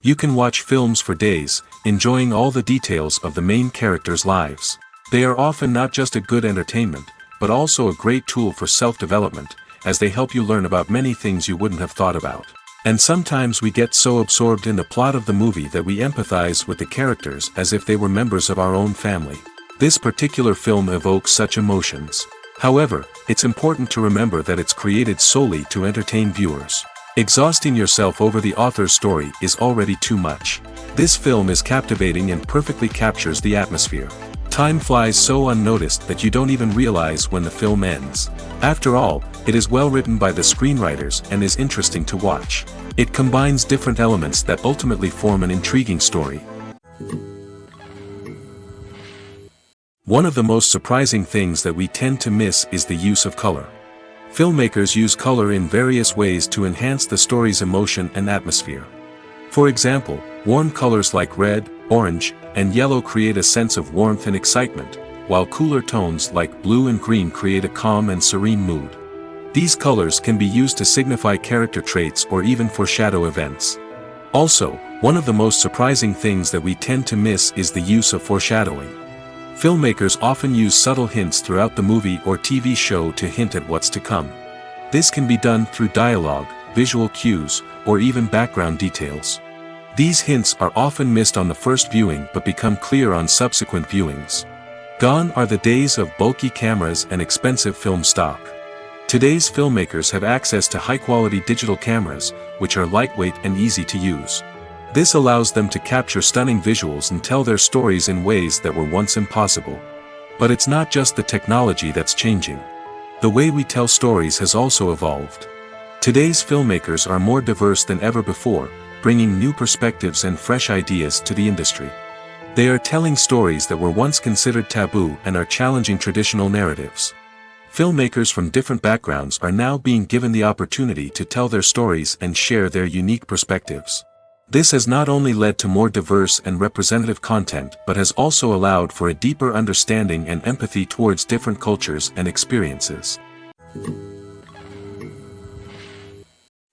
You can watch films for days, enjoying all the details of the main characters' lives. They are often not just a good entertainment, but also a great tool for self-development, as they help you learn about many things you wouldn't have thought about. And sometimes we get so absorbed in the plot of the movie that we empathize with the characters as if they were members of our own family. This particular film evokes such emotions. However, it's important to remember that it's created solely to entertain viewers. Exhausting yourself over the author's story is already too much. This film is captivating and perfectly captures the atmosphere. Time flies so unnoticed that you don't even realize when the film ends. After all, it is well written by the screenwriters and is interesting to watch. It combines different elements that ultimately form an intriguing story. One of the most surprising things that we tend to miss is the use of color. Filmmakers use color in various ways to enhance the story's emotion and atmosphere. For example, warm colors like red, orange, and yellow create a sense of warmth and excitement, while cooler tones like blue and green create a calm and serene mood. These colors can be used to signify character traits or even foreshadow events. Also, one of the most surprising things that we tend to miss is the use of foreshadowing. Filmmakers often use subtle hints throughout the movie or TV show to hint at what's to come. This can be done through dialogue, visual cues, or even background details. These hints are often missed on the first viewing but become clear on subsequent viewings. Gone are the days of bulky cameras and expensive film stock. Today's filmmakers have access to high-quality digital cameras, which are lightweight and easy to use. This allows them to capture stunning visuals and tell their stories in ways that were once impossible. But it's not just the technology that's changing. The way we tell stories has also evolved. Today's filmmakers are more diverse than ever before, bringing new perspectives and fresh ideas to the industry. They are telling stories that were once considered taboo and are challenging traditional narratives. Filmmakers from different backgrounds are now being given the opportunity to tell their stories and share their unique perspectives. This has not only led to more diverse and representative content but has also allowed for a deeper understanding and empathy towards different cultures and experiences.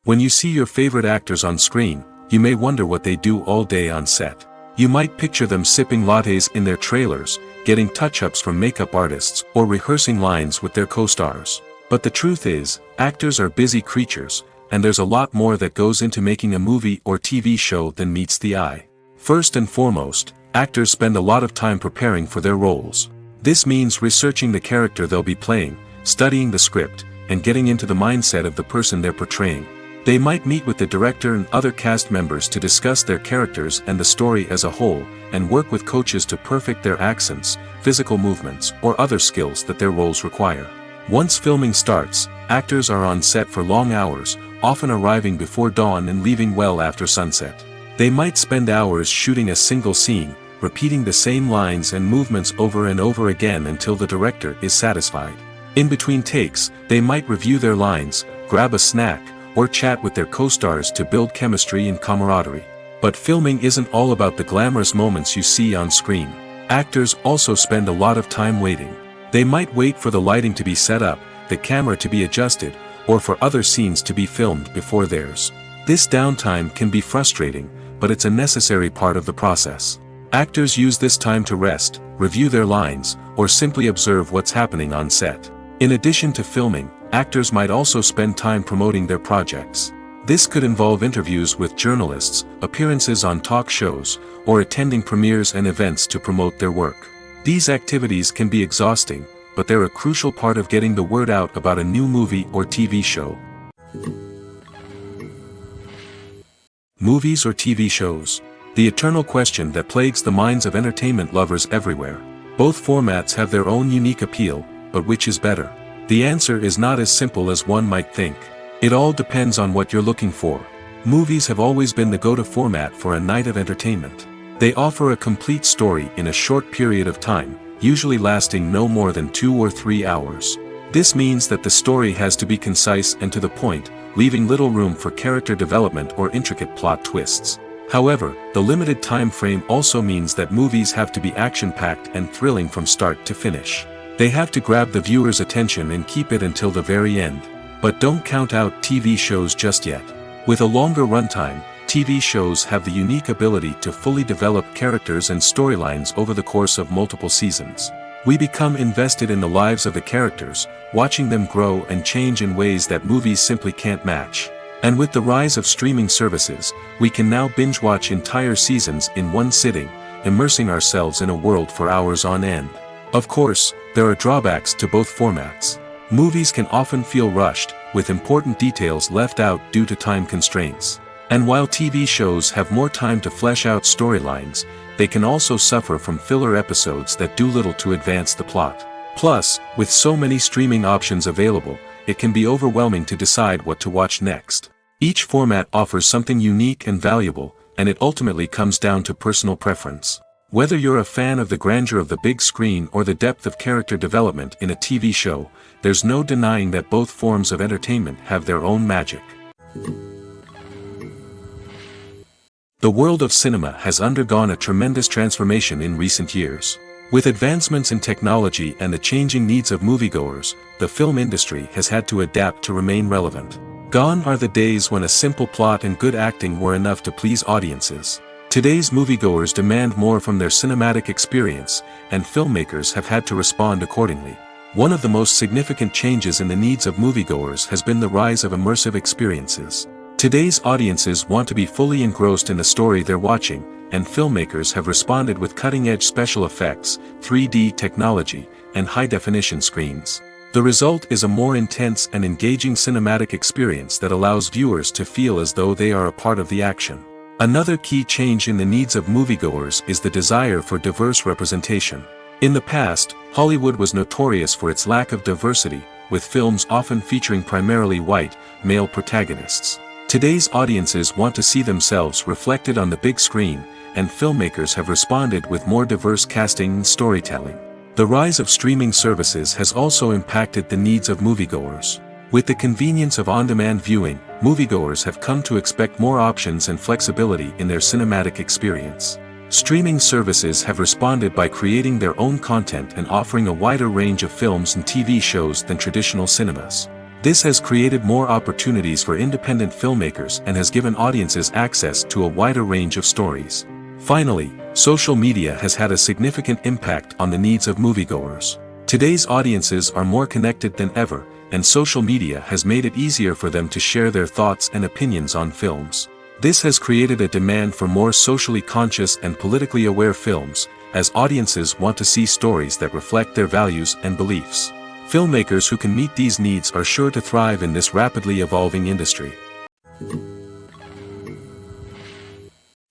When you see your favorite actors on screen, you may wonder what they do all day on set. You might picture them sipping lattes in their trailers, getting touch-ups from makeup artists, or rehearsing lines with their co-stars. But the truth is, actors are busy creatures, and there's a lot more that goes into making a movie or TV show than meets the eye. First and foremost, actors spend a lot of time preparing for their roles. This means researching the character they'll be playing, studying the script, and getting into the mindset of the person they're portraying. They might meet with the director and other cast members to discuss their characters and the story as a whole, and work with coaches to perfect their accents, physical movements, or other skills that their roles require. Once filming starts, actors are on set for long hours, often arriving before dawn and leaving well after sunset. They might spend hours shooting a single scene, repeating the same lines and movements over and over again until the director is satisfied. In between takes, they might review their lines, grab a snack, or chat with their co-stars to build chemistry and camaraderie. But filming isn't all about the glamorous moments you see on screen. Actors also spend a lot of time waiting. They might wait for the lighting to be set up, the camera to be adjusted, or for other scenes to be filmed before theirs. This downtime can be frustrating, but it's a necessary part of the process. Actors use this time to rest, review their lines, or simply observe what's happening on set. In addition to filming, actors might also spend time promoting their projects. This could involve interviews with journalists, appearances on talk shows, or attending premieres and events to promote their work. These activities can be exhausting, but they're a crucial part of getting the word out about a new movie or TV show. Movies or TV shows? The eternal question that plagues the minds of entertainment lovers everywhere. Both formats have their own unique appeal, but which is better? The answer is not as simple as one might think. It all depends on what you're looking for. Movies have always been the go-to format for a night of entertainment. They offer a complete story in a short period of time, usually lasting no more than 2 or 3 hours. This means that the story has to be concise and to the point, leaving little room for character development or intricate plot twists. However, the limited time frame also means that movies have to be action-packed and thrilling from start to finish. They have to grab the viewer's attention and keep it until the very end. But don't count out TV shows just yet. With a longer runtime, TV shows have the unique ability to fully develop characters and storylines over the course of multiple seasons. We become invested in the lives of the characters, watching them grow and change in ways that movies simply can't match. And with the rise of streaming services, we can now binge-watch entire seasons in one sitting, immersing ourselves in a world for hours on end. Of course, there are drawbacks to both formats. Movies can often feel rushed, with important details left out due to time constraints. And while TV shows have more time to flesh out storylines, they can also suffer from filler episodes that do little to advance the plot. Plus, with so many streaming options available, it can be overwhelming to decide what to watch next. Each format offers something unique and valuable, and it ultimately comes down to personal preference. Whether you're a fan of the grandeur of the big screen or the depth of character development in a TV show, there's no denying that both forms of entertainment have their own magic. The world of cinema has undergone a tremendous transformation in recent years. With advancements in technology and the changing needs of moviegoers, the film industry has had to adapt to remain relevant. Gone are the days when a simple plot and good acting were enough to please audiences. Today's moviegoers demand more from their cinematic experience, and filmmakers have had to respond accordingly. One of the most significant changes in the needs of moviegoers has been the rise of immersive experiences. Today's audiences want to be fully engrossed in the story they're watching, and filmmakers have responded with cutting-edge special effects, 3D technology, and high-definition screens. The result is a more intense and engaging cinematic experience that allows viewers to feel as though they are a part of the action. Another key change in the needs of moviegoers is the desire for diverse representation. In the past, Hollywood was notorious for its lack of diversity, with films often featuring primarily white, male protagonists. Today's audiences want to see themselves reflected on the big screen, and filmmakers have responded with more diverse casting and storytelling. The rise of streaming services has also impacted the needs of moviegoers. With the convenience of on-demand viewing, moviegoers have come to expect more options and flexibility in their cinematic experience. Streaming services have responded by creating their own content and offering a wider range of films and TV shows than traditional cinemas. This has created more opportunities for independent filmmakers and has given audiences access to a wider range of stories. Finally, social media has had a significant impact on the needs of moviegoers. Today's audiences are more connected than ever, and social media has made it easier for them to share their thoughts and opinions on films. This has created a demand for more socially conscious and politically aware films, as audiences want to see stories that reflect their values and beliefs. Filmmakers who can meet these needs are sure to thrive in this rapidly evolving industry.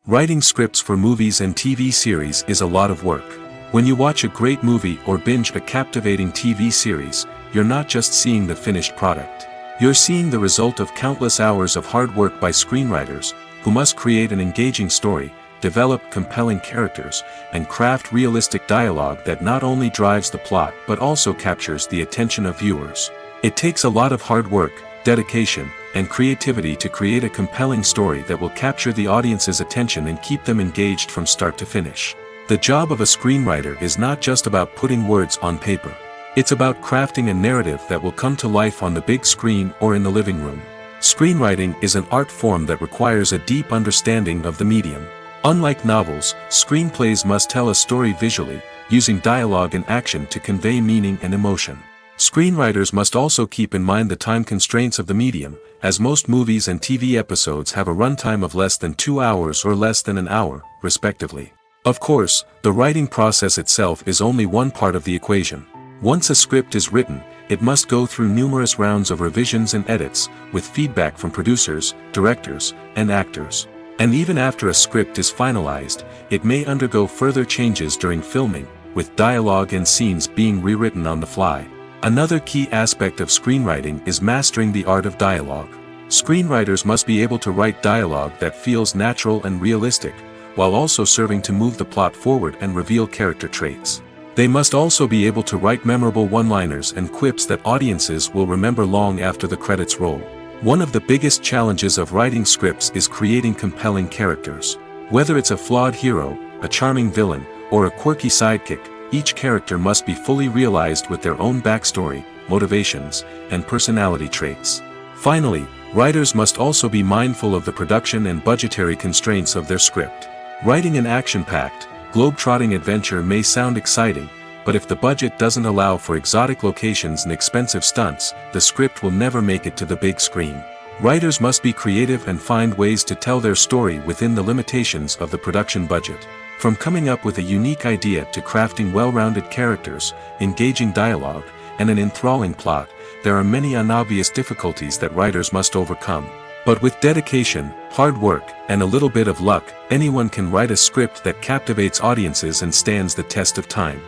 Writing scripts for movies and TV series is a lot of work. When you watch a great movie or binge a captivating TV series, you're not just seeing the finished product. You're seeing the result of countless hours of hard work by screenwriters, who must create an engaging story, develop compelling characters, and craft realistic dialogue that not only drives the plot but also captures the attention of viewers. It takes a lot of hard work, dedication, and creativity to create a compelling story that will capture the audience's attention and keep them engaged from start to finish. The job of a screenwriter is not just about putting words on paper. It's about crafting a narrative that will come to life on the big screen or in the living room. Screenwriting is an art form that requires a deep understanding of the medium. Unlike novels, screenplays must tell a story visually, using dialogue and action to convey meaning and emotion. Screenwriters must also keep in mind the time constraints of the medium, as most movies and TV episodes have a runtime of less than 2 hours or less than an hour, respectively. Of course, the writing process itself is only one part of the equation. Once a script is written, it must go through numerous rounds of revisions and edits, with feedback from producers, directors, and actors. And even after a script is finalized, it may undergo further changes during filming, with dialogue and scenes being rewritten on the fly. Another key aspect of screenwriting is mastering the art of dialogue. Screenwriters must be able to write dialogue that feels natural and realistic, while also serving to move the plot forward and reveal character traits. They must also be able to write memorable one-liners and quips that audiences will remember long after the credits roll. One of the biggest challenges of writing scripts is creating compelling characters. Whether it's a flawed hero, a charming villain, or a quirky sidekick, each character must be fully realized with their own backstory, motivations, and personality traits. Finally, Writers must also be mindful of the production and budgetary constraints of their script. Writing an action-packed, globe-trotting adventure may sound exciting, but if the budget doesn't allow for exotic locations and expensive stunts, the script will never make it to the big screen. Writers must be creative and find ways to tell their story within the limitations of the production budget. From coming up with a unique idea to crafting well-rounded characters, engaging dialogue, and an enthralling plot, there are many unobvious difficulties that writers must overcome. But with dedication, hard work, and a little bit of luck, anyone can write a script that captivates audiences and stands the test of time.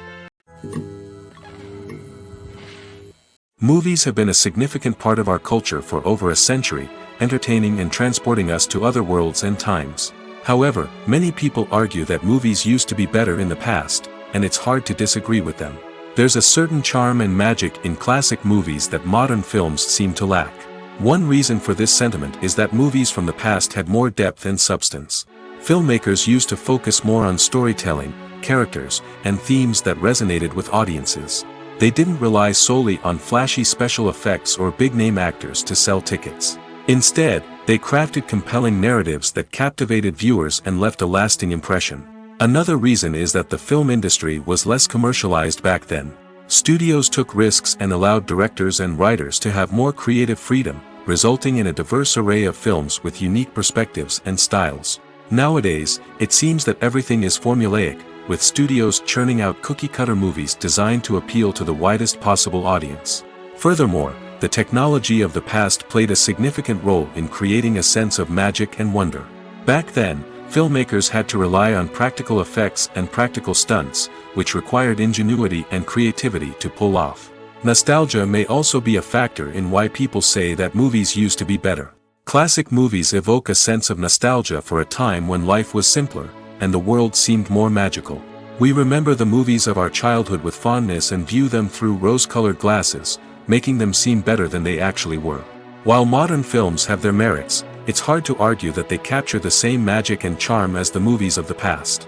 Movies have been a significant part of our culture for over a century, entertaining and transporting us to other worlds and times. However, many people argue that movies used to be better in the past, and it's hard to disagree with them. There's a certain charm and magic in classic movies that modern films seem to lack. One reason for this sentiment is that movies from the past had more depth and substance. Filmmakers used to focus more on storytelling, characters, and themes that resonated with audiences. They didn't rely solely on flashy special effects or big-name actors to sell tickets. Instead, they crafted compelling narratives that captivated viewers and left a lasting impression. Another reason is that the film industry was less commercialized back then. Studios took risks and allowed directors and writers to have more creative freedom, resulting in a diverse array of films with unique perspectives and styles. Nowadays, it seems that everything is formulaic, with studios churning out cookie-cutter movies designed to appeal to the widest possible audience. Furthermore, the technology of the past played a significant role in creating a sense of magic and wonder. Back then, filmmakers had to rely on practical effects and practical stunts, which required ingenuity and creativity to pull off. Nostalgia may also be a factor in why people say that movies used to be better. Classic movies evoke a sense of nostalgia for a time when life was simpler, and the world seemed more magical. We remember the movies of our childhood with fondness and view them through rose-colored glasses, making them seem better than they actually were. While modern films have their merits, it's hard to argue that they capture the same magic and charm as the movies of the past.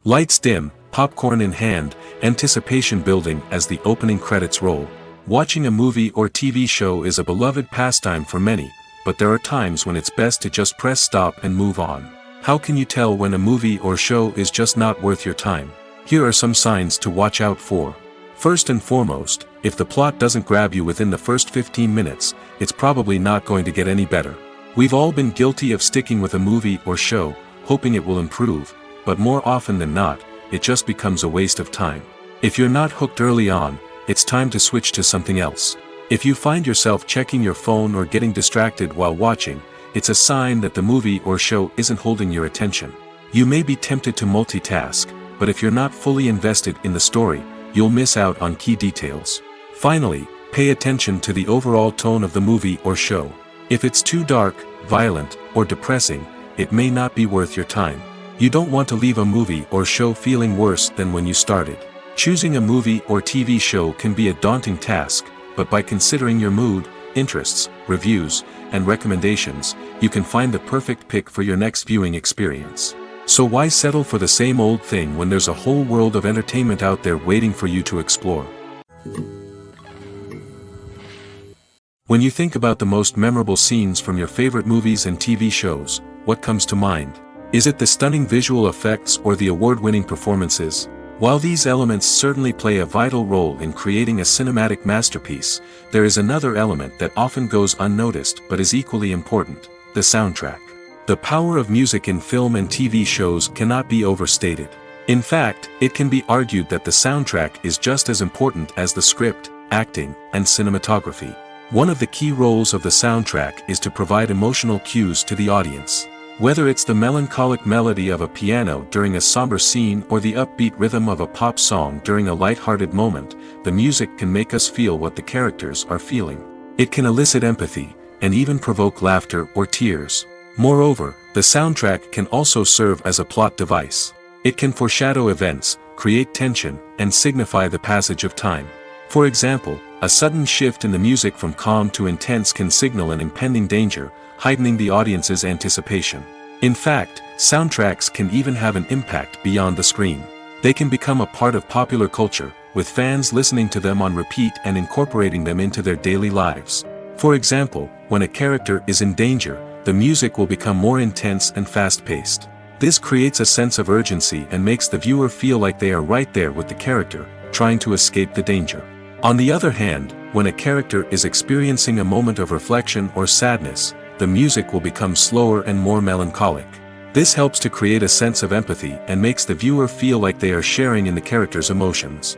Lights dim, popcorn in hand, anticipation building as the opening credits roll. Watching a movie or TV show is a beloved pastime for many, but there are times when it's best to just press stop and move on. How can you tell when a movie or show is just not worth your time? Here are some signs to watch out for. First and foremost, if the plot doesn't grab you within the first 15 minutes, it's probably not going to get any better. We've all been guilty of sticking with a movie or show, hoping it will improve, but more often than not, it just becomes a waste of time. If you're not hooked early on, it's time to switch to something else. If you find yourself checking your phone or getting distracted while watching, it's a sign that the movie or show isn't holding your attention. You may be tempted to multitask, but if you're not fully invested in the story, you'll miss out on key details. Finally, pay attention to the overall tone of the movie or show. If it's too dark, violent, or depressing, it may not be worth your time. You don't want to leave a movie or show feeling worse than when you started. Choosing a movie or TV show can be a daunting task, but by considering your mood, interests, reviews, and recommendations, you can find the perfect pick for your next viewing experience. So why settle for the same old thing when there's a whole world of entertainment out there waiting for you to explore? When you think about the most memorable scenes from your favorite movies and TV shows, what comes to mind? Is it the stunning visual effects or the award-winning performances? While these elements certainly play a vital role in creating a cinematic masterpiece, there is another element that often goes unnoticed but is equally important: the soundtrack. The power of music in film and TV shows cannot be overstated. In fact, it can be argued that the soundtrack is just as important as the script, acting, and cinematography. One of the key roles of the soundtrack is to provide emotional cues to the audience. Whether it's the melancholic melody of a piano during a somber scene or the upbeat rhythm of a pop song during a light-hearted moment, the music can make us feel what the characters are feeling. It can elicit empathy, and even provoke laughter or tears. Moreover, the soundtrack can also serve as a plot device. It can foreshadow events, create tension, and signify the passage of time. For example, a sudden shift in the music from calm to intense can signal an impending danger, heightening the audience's anticipation. In fact, soundtracks can even have an impact beyond the screen. They can become a part of popular culture, with fans listening to them on repeat and incorporating them into their daily lives. For example, when a character is in danger, the music will become more intense and fast-paced. This creates a sense of urgency and makes the viewer feel like they are right there with the character, trying to escape the danger. On the other hand, when a character is experiencing a moment of reflection or sadness, the music will become slower and more melancholic. This helps to create a sense of empathy and makes the viewer feel like they are sharing in the character's emotions.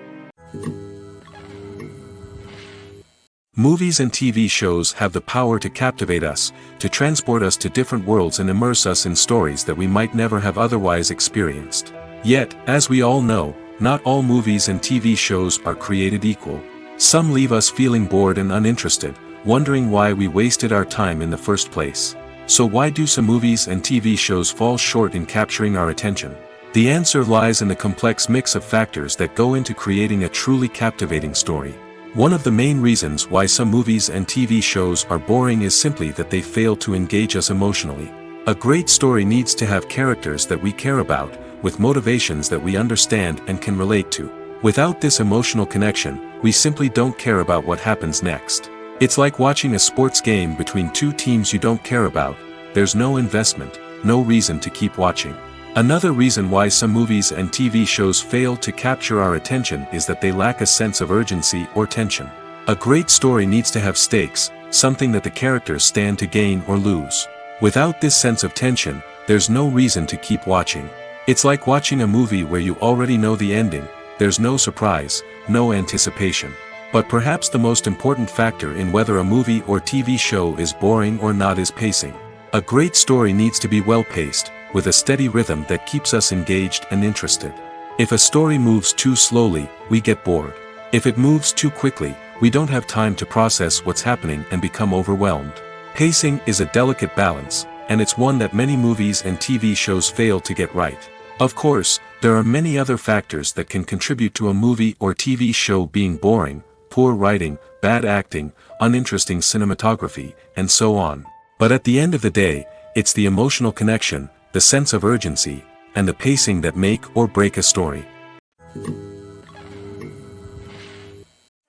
Movies and TV shows have the power to captivate us, to transport us to different worlds and immerse us in stories that we might never have otherwise experienced. Yet, as we all know, not all movies and TV shows are created equal. Some leave us feeling bored and uninterested, wondering why we wasted our time in the first place. So why do some movies and TV shows fall short in capturing our attention? The answer lies in the complex mix of factors that go into creating a truly captivating story. One of the main reasons why some movies and TV shows are boring is simply that they fail to engage us emotionally. A great story needs to have characters that we care about, with motivations that we understand and can relate to. Without this emotional connection, we simply don't care about what happens next. It's like watching a sports game between two teams you don't care about. There's no investment, no reason to keep watching. Another reason why some movies and TV shows fail to capture our attention is that they lack a sense of urgency or tension. A great story needs to have stakes, something that the characters stand to gain or lose. Without this sense of tension, there's no reason to keep watching. It's like watching a movie where you already know the ending. There's no surprise, no anticipation. But perhaps the most important factor in whether a movie or TV show is boring or not is pacing. A great story needs to be well-paced, with a steady rhythm that keeps us engaged and interested. If a story moves too slowly, we get bored. If it moves too quickly, we don't have time to process what's happening and become overwhelmed. Pacing is a delicate balance, and it's one that many movies and TV shows fail to get right. Of course, there are many other factors that can contribute to a movie or TV show being boring: poor writing, bad acting, uninteresting cinematography, and so on. But at the end of the day, it's the emotional connection, the sense of urgency, and the pacing that make or break a story.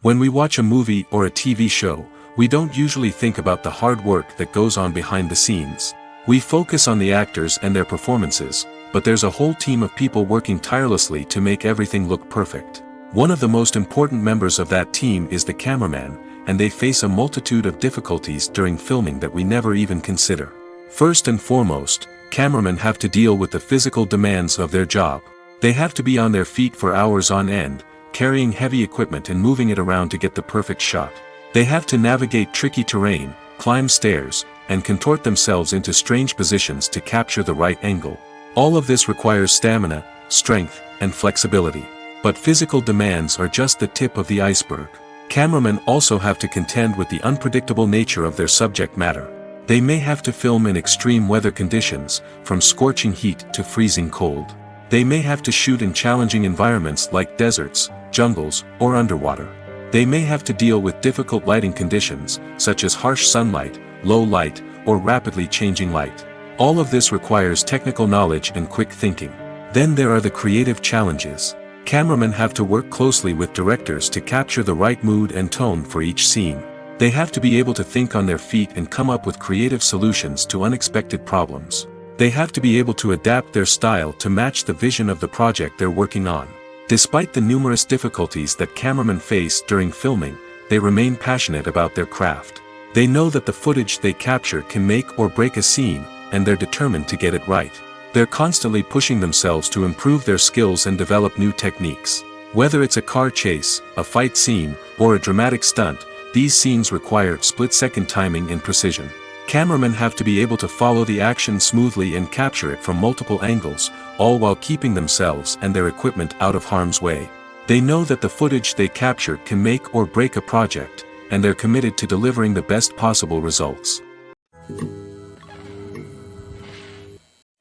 When we watch a movie or a TV show, we don't usually think about the hard work that goes on behind the scenes. We focus on the actors and their performances, but there's a whole team of people working tirelessly to make everything look perfect. One of the most important members of that team is the cameraman, and they face a multitude of difficulties during filming that we never even consider. First and foremost, cameramen have to deal with the physical demands of their job. They have to be on their feet for hours on end, carrying heavy equipment and moving it around to get the perfect shot. They have to navigate tricky terrain, climb stairs, and contort themselves into strange positions to capture the right angle. All of this requires stamina, strength, and flexibility. But physical demands are just the tip of the iceberg. Cameramen also have to contend with the unpredictable nature of their subject matter. They may have to film in extreme weather conditions, from scorching heat to freezing cold. They may have to shoot in challenging environments like deserts, jungles, or underwater. They may have to deal with difficult lighting conditions, such as harsh sunlight, low light, or rapidly changing light. All of this requires technical knowledge and quick thinking. Then there are the creative challenges. Cameramen have to work closely with directors to capture the right mood and tone for each scene. They have to be able to think on their feet and come up with creative solutions to unexpected problems. They have to be able to adapt their style to match the vision of the project they're working on. Despite the numerous difficulties that cameramen face during filming, they remain passionate about their craft. They know that the footage they capture can make or break a scene, and they're determined to get it right. They're constantly pushing themselves to improve their skills and develop new techniques. Whether it's a car chase, a fight scene, or a dramatic stunt, these scenes require split-second timing and precision. Cameramen have to be able to follow the action smoothly and capture it from multiple angles, all while keeping themselves and their equipment out of harm's way. They know that the footage they capture can make or break a project, and they're committed to delivering the best possible results.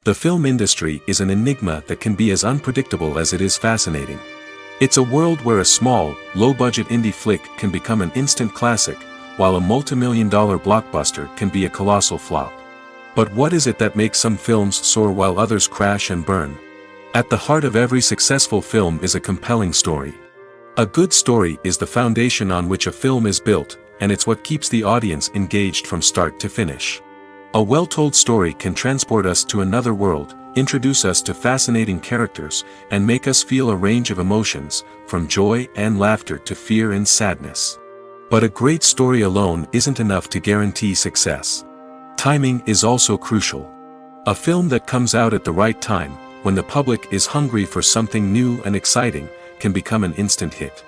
The film industry is an enigma that can be as unpredictable as it is fascinating. It's a world where a small, low-budget indie flick can become an instant classic, while a multi-million-dollar blockbuster can be a colossal flop. But what is it that makes some films soar while others crash and burn? At the heart of every successful film is a compelling story. A good story is the foundation on which a film is built, and it's what keeps the audience engaged from start to finish. A well-told story can transport us to another world, introduce us to fascinating characters, and make us feel a range of emotions, from joy and laughter to fear and sadness. But a great story alone isn't enough to guarantee success. Timing is also crucial. A film that comes out at the right time, when the public is hungry for something new and exciting, can become an instant hit.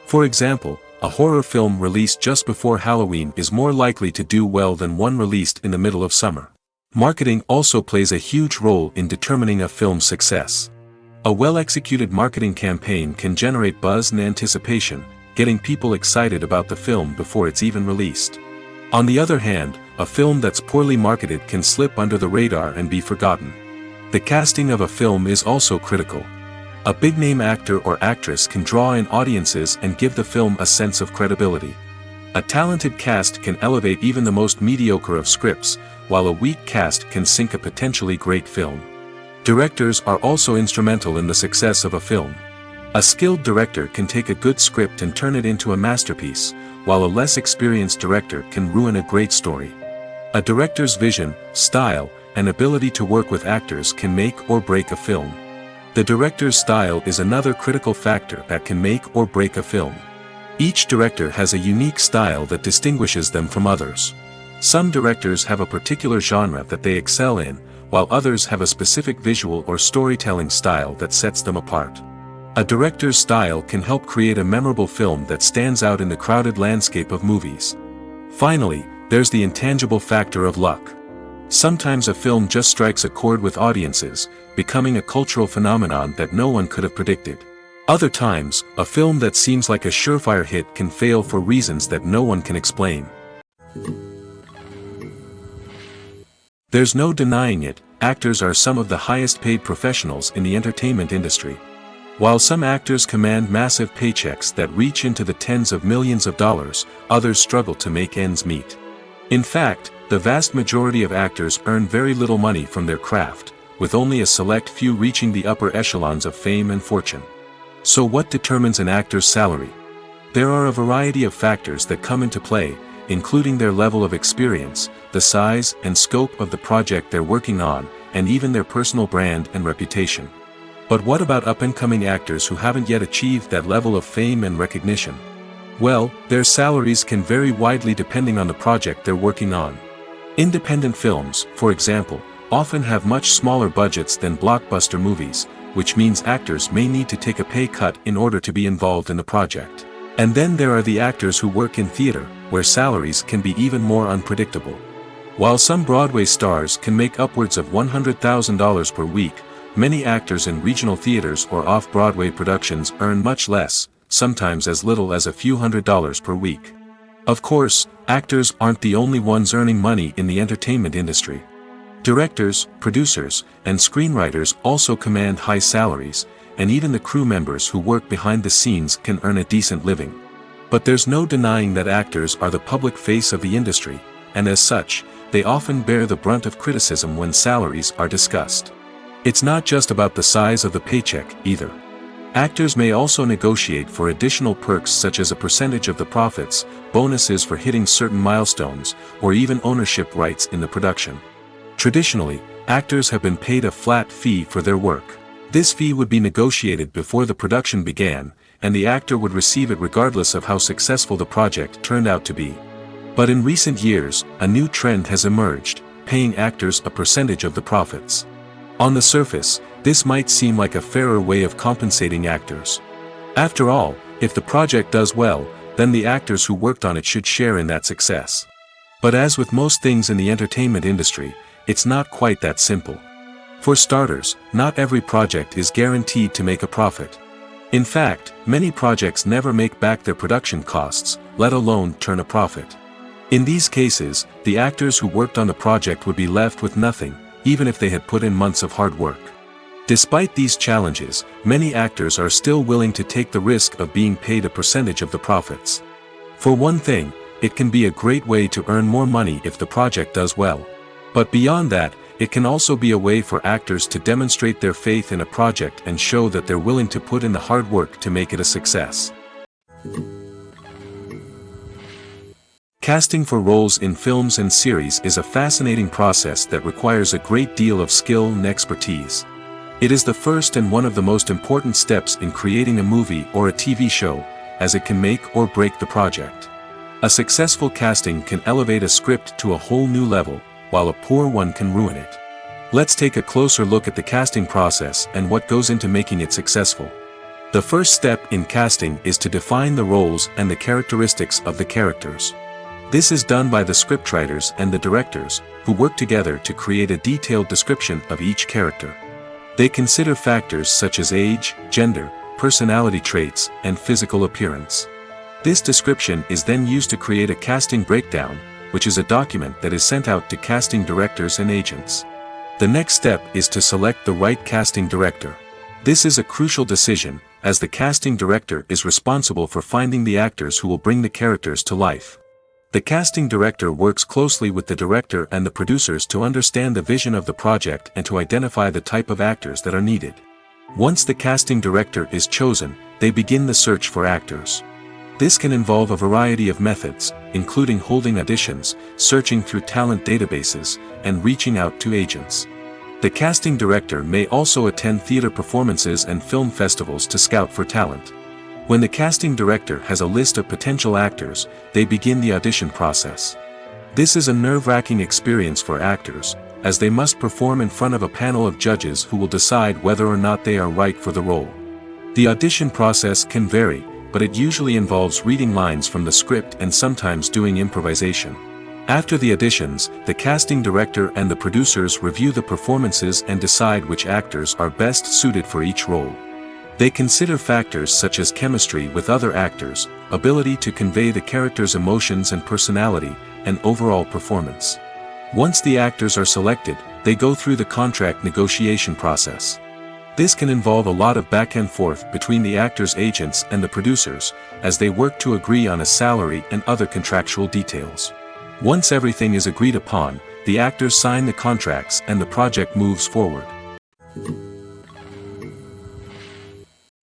For example, a horror film released just before Halloween is more likely to do well than one released in the middle of summer. Marketing also plays a huge role in determining a film's success. A well-executed marketing campaign can generate buzz and anticipation, getting people excited about the film before it's even released. On the other hand, a film that's poorly marketed can slip under the radar and be forgotten. The casting of a film is also critical. A big-name actor or actress can draw in audiences and give the film a sense of credibility. A talented cast can elevate even the most mediocre of scripts, while a weak cast can sink a potentially great film. Directors are also instrumental in the success of a film. A skilled director can take a good script and turn it into a masterpiece, while a less experienced director can ruin a great story. A director's vision, style, and ability to work with actors can make or break a film. The director's style is another critical factor that can make or break a film. Each director has a unique style that distinguishes them from others. Some directors have a particular genre that they excel in, while others have a specific visual or storytelling style that sets them apart. A director's style can help create a memorable film that stands out in the crowded landscape of movies. Finally, there's the intangible factor of luck. Sometimes a film just strikes a chord with audiences, becoming a cultural phenomenon that no one could have predicted. Other times, a film that seems like a surefire hit can fail for reasons that no one can explain. There's no denying it, actors are some of the highest paid professionals in the entertainment industry. While some actors command massive paychecks that reach into the tens of millions of dollars, others struggle to make ends meet. In fact, the vast majority of actors earn very little money from their craft, with only a select few reaching the upper echelons of fame and fortune. So what determines an actor's salary? There are a variety of factors that come into play, including their level of experience, the size and scope of the project they're working on, and even their personal brand and reputation. But what about up-and-coming actors who haven't yet achieved that level of fame and recognition? Well, their salaries can vary widely depending on the project they're working on. Independent films, for example, often have much smaller budgets than blockbuster movies, which means actors may need to take a pay cut in order to be involved in the project. And then there are the actors who work in theater, where salaries can be even more unpredictable. While some Broadway stars can make upwards of $100,000 per week, many actors in regional theaters or off-Broadway productions earn much less, sometimes as little as a few $100s per week. Of course, actors aren't the only ones earning money in the entertainment industry. Directors, producers, and screenwriters also command high salaries, and even the crew members who work behind the scenes can earn a decent living. But there's no denying that actors are the public face of the industry, and as such, they often bear the brunt of criticism when salaries are discussed. It's not just about the size of the paycheck, either. Actors may also negotiate for additional perks such as a percentage of the profits, bonuses for hitting certain milestones, or even ownership rights in the production. Traditionally, actors have been paid a flat fee for their work. This fee would be negotiated before the production began, and the actor would receive it regardless of how successful the project turned out to be. But in recent years, a new trend has emerged, paying actors a percentage of the profits. On the surface, this might seem like a fairer way of compensating actors. After all, if the project does well, then the actors who worked on it should share in that success. But as with most things in the entertainment industry, it's not quite that simple. For starters, not every project is guaranteed to make a profit. In fact, many projects never make back their production costs, let alone turn a profit. In these cases, the actors who worked on the project would be left with nothing, even if they had put in months of hard work. Despite these challenges, many actors are still willing to take the risk of being paid a percentage of the profits. For one thing, it can be a great way to earn more money if the project does well. But beyond that, it can also be a way for actors to demonstrate their faith in a project and show that they're willing to put in the hard work to make it a success. Casting for roles in films and series is a fascinating process that requires a great deal of skill and expertise. It is the first and one of the most important steps in creating a movie or a TV show, as it can make or break the project. A successful casting can elevate a script to a whole new level, while a poor one can ruin it. Let's take a closer look at the casting process and what goes into making it successful. The first step in casting is to define the roles and the characteristics of the characters. This is done by the scriptwriters and the directors, who work together to create a detailed description of each character. They consider factors such as age, gender, personality traits, and physical appearance. This description is then used to create a casting breakdown, which is a document that is sent out to casting directors and agents. The next step is to select the right casting director. This is a crucial decision, as the casting director is responsible for finding the actors who will bring the characters to life. The casting director works closely with the director and the producers to understand the vision of the project and to identify the type of actors that are needed. Once the casting director is chosen, they begin the search for actors. This can involve a variety of methods, including holding auditions, searching through talent databases, and reaching out to agents. The casting director may also attend theater performances and film festivals to scout for talent. When the casting director has a list of potential actors, they begin the audition process. This is a nerve-wracking experience for actors, as they must perform in front of a panel of judges who will decide whether or not they are right for the role. The audition process can vary, but it usually involves reading lines from the script and sometimes doing improvisation. After the auditions, the casting director and the producers review the performances and decide which actors are best suited for each role. They consider factors such as chemistry with other actors, ability to convey the character's emotions and personality, and overall performance. Once the actors are selected, they go through the contract negotiation process. This can involve a lot of back and forth between the actors' agents and the producers, as they work to agree on a salary and other contractual details. Once everything is agreed upon, the actors sign the contracts and the project moves forward.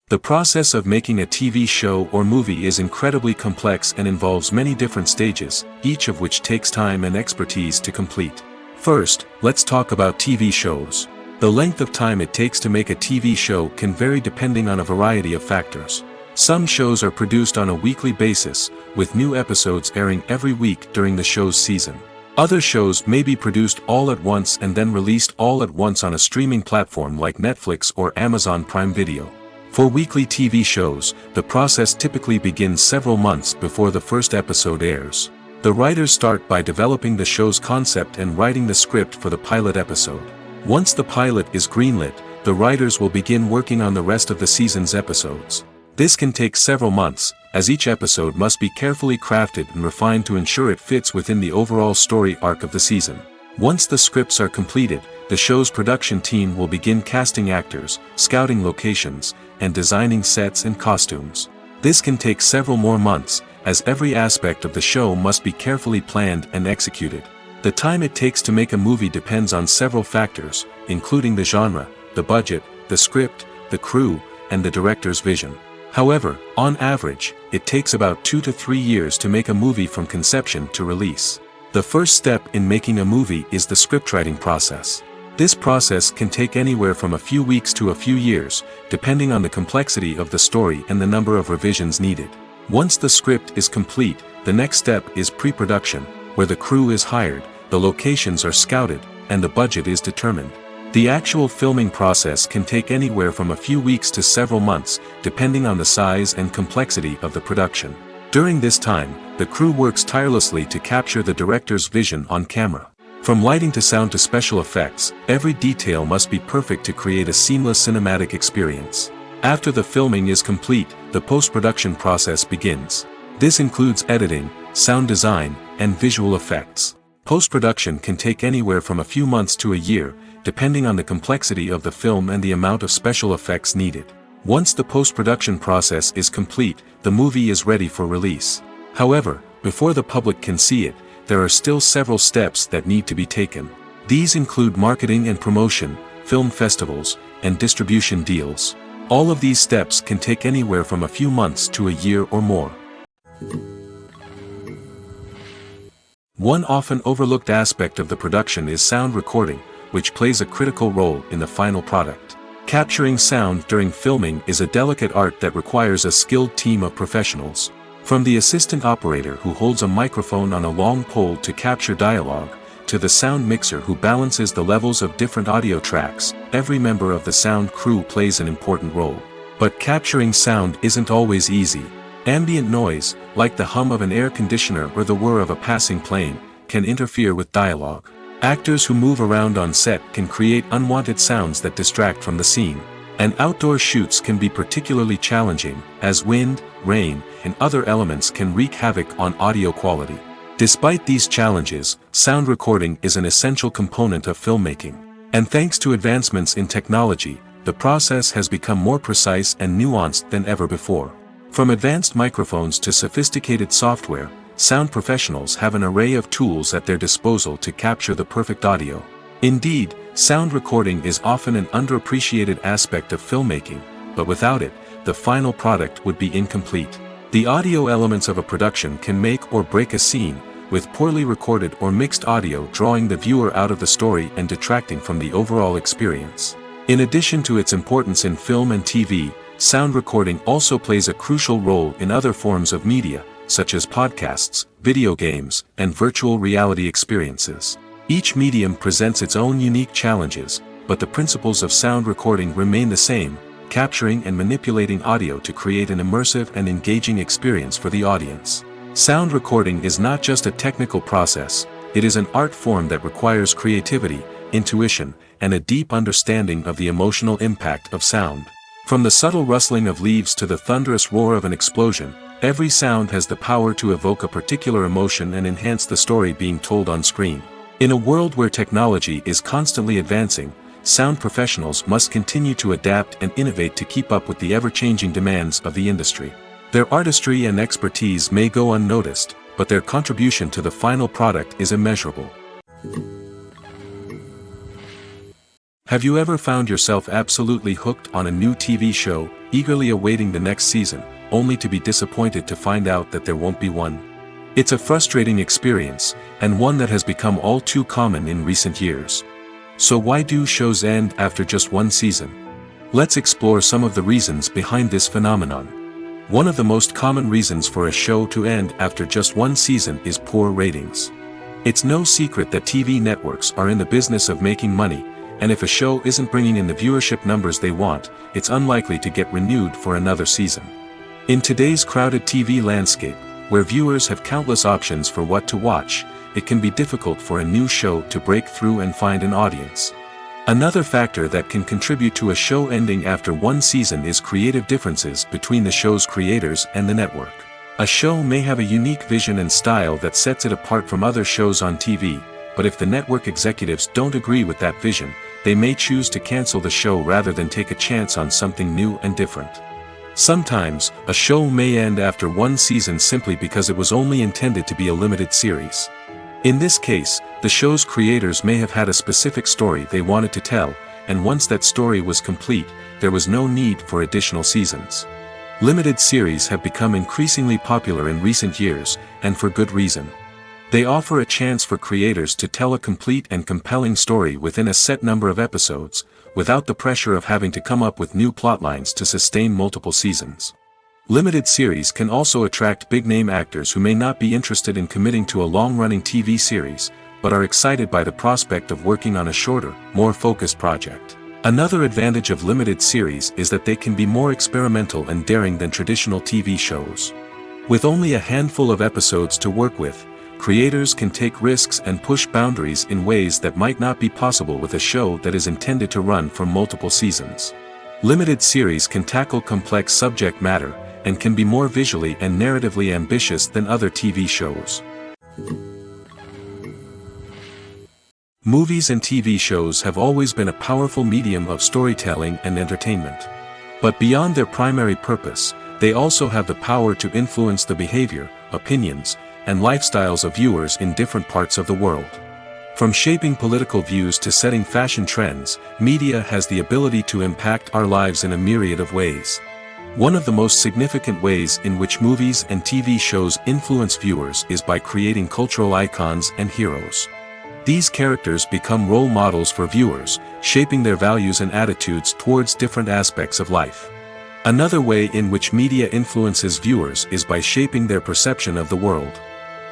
The process of making a TV show or movie is incredibly complex and involves many different stages, each of which takes time and expertise to complete. First, let's talk about TV shows. The length of time it takes to make a TV show can vary depending on a variety of factors. Some shows are produced on a weekly basis, with new episodes airing every week during the show's season. Other shows may be produced all at once and then released all at once on a streaming platform like Netflix or Amazon Prime Video. For weekly TV shows, the process typically begins several months before the first episode airs. The writers start by developing the show's concept and writing the script for the pilot episode. Once the pilot is greenlit, the writers will begin working on the rest of the season's episodes. This can take several months, as each episode must be carefully crafted and refined to ensure it fits within the overall story arc of the season. Once the scripts are completed, the show's production team will begin casting actors, scouting locations, and designing sets and costumes. This can take several more months, as every aspect of the show must be carefully planned and executed. The time it takes to make a movie depends on several factors, including the genre, the budget, the script, the crew, and the director's vision. However, on average, it takes about 2 to 3 years to make a movie from conception to release. The first step in making a movie is the scriptwriting process. This process can take anywhere from a few weeks to a few years, depending on the complexity of the story and the number of revisions needed. Once the script is complete, the next step is pre-production, where the crew is hired, the locations are scouted, and the budget is determined. The actual filming process can take anywhere from a few weeks to several months, depending on the size and complexity of the production. During this time, the crew works tirelessly to capture the director's vision on camera. From lighting to sound to special effects, every detail must be perfect to create a seamless cinematic experience. After the filming is complete, the post-production process begins. This includes editing, sound design, and visual effects. Post-production can take anywhere from a few months to a year, depending on the complexity of the film and the amount of special effects needed. Once the post-production process is complete, the movie is ready for release. However, before the public can see it, there are still several steps that need to be taken. These include marketing and promotion, film festivals, and distribution deals. All of these steps can take anywhere from a few months to a year or more. One often overlooked aspect of the production is sound recording, which plays a critical role in the final product. Capturing sound during filming is a delicate art that requires a skilled team of professionals. From the assistant operator who holds a microphone on a long pole to capture dialogue, to the sound mixer who balances the levels of different audio tracks, every member of the sound crew plays an important role. But capturing sound isn't always easy. Ambient noise, like the hum of an air conditioner or the whir of a passing plane, can interfere with dialogue. Actors who move around on set can create unwanted sounds that distract from the scene. And outdoor shoots can be particularly challenging, as wind, rain, and other elements can wreak havoc on audio quality. Despite these challenges, sound recording is an essential component of filmmaking. And thanks to advancements in technology, the process has become more precise and nuanced than ever before. From advanced microphones to sophisticated software, sound professionals have an array of tools at their disposal to capture the perfect audio. Indeed, sound recording is often an underappreciated aspect of filmmaking, but without it, the final product would be incomplete. The audio elements of a production can make or break a scene, with poorly recorded or mixed audio drawing the viewer out of the story and detracting from the overall experience. In addition to its importance in film and TV, sound recording also plays a crucial role in other forms of media, such as podcasts, video games, and virtual reality experiences. Each medium presents its own unique challenges, but the principles of sound recording remain the same, capturing and manipulating audio to create an immersive and engaging experience for the audience. Sound recording is not just a technical process, it is an art form that requires creativity, intuition, and a deep understanding of the emotional impact of sound. From the subtle rustling of leaves to the thunderous roar of an explosion, every sound has the power to evoke a particular emotion and enhance the story being told on screen. In a world where technology is constantly advancing, sound professionals must continue to adapt and innovate to keep up with the ever-changing demands of the industry. Their artistry and expertise may go unnoticed, but their contribution to the final product is immeasurable. Have you ever found yourself absolutely hooked on a new TV show, eagerly awaiting the next season, only to be disappointed to find out that there won't be one? It's a frustrating experience, and one that has become all too common in recent years. So why do shows end after just one season? Let's explore some of the reasons behind this phenomenon. One of the most common reasons for a show to end after just one season is poor ratings. It's no secret that TV networks are in the business of making money, and if a show isn't bringing in the viewership numbers they want, it's unlikely to get renewed for another season. In today's crowded TV landscape, where viewers have countless options for what to watch, it can be difficult for a new show to break through and find an audience. Another factor that can contribute to a show ending after one season is creative differences between the show's creators and the network. A show may have a unique vision and style that sets it apart from other shows on TV, but if the network executives don't agree with that vision, they may choose to cancel the show rather than take a chance on something new and different. Sometimes, a show may end after one season simply because it was only intended to be a limited series. In this case, the show's creators may have had a specific story they wanted to tell, and once that story was complete, there was no need for additional seasons. Limited series have become increasingly popular in recent years, and for good reason. They offer a chance for creators to tell a complete and compelling story within a set number of episodes, without the pressure of having to come up with new plotlines to sustain multiple seasons. Limited series can also attract big-name actors who may not be interested in committing to a long-running TV series, but are excited by the prospect of working on a shorter, more focused project. Another advantage of limited series is that they can be more experimental and daring than traditional TV shows. With only a handful of episodes to work with, creators can take risks and push boundaries in ways that might not be possible with a show that is intended to run for multiple seasons. Limited series can tackle complex subject matter, and can be more visually and narratively ambitious than other TV shows. Movies and TV shows have always been a powerful medium of storytelling and entertainment. But beyond their primary purpose, they also have the power to influence the behavior, opinions, and lifestyles of viewers in different parts of the world. From shaping political views to setting fashion trends, media has the ability to impact our lives in a myriad of ways. One of the most significant ways in which movies and TV shows influence viewers is by creating cultural icons and heroes. These characters become role models for viewers, shaping their values and attitudes towards different aspects of life. Another way in which media influences viewers is by shaping their perception of the world.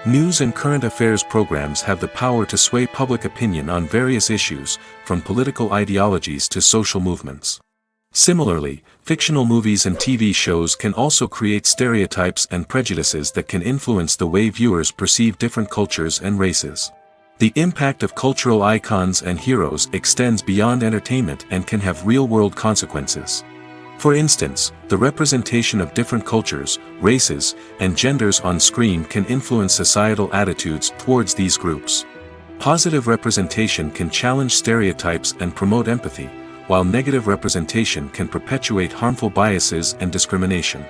News and current affairs programs have the power to sway public opinion on various issues, from political ideologies to social movements. Similarly, fictional movies and TV shows can also create stereotypes and prejudices that can influence the way viewers perceive different cultures and races. The impact of cultural icons and heroes extends beyond entertainment and can have real-world consequences. For instance, the representation of different cultures, races, and genders on screen can influence societal attitudes towards these groups. Positive representation can challenge stereotypes and promote empathy, while negative representation can perpetuate harmful biases and discrimination.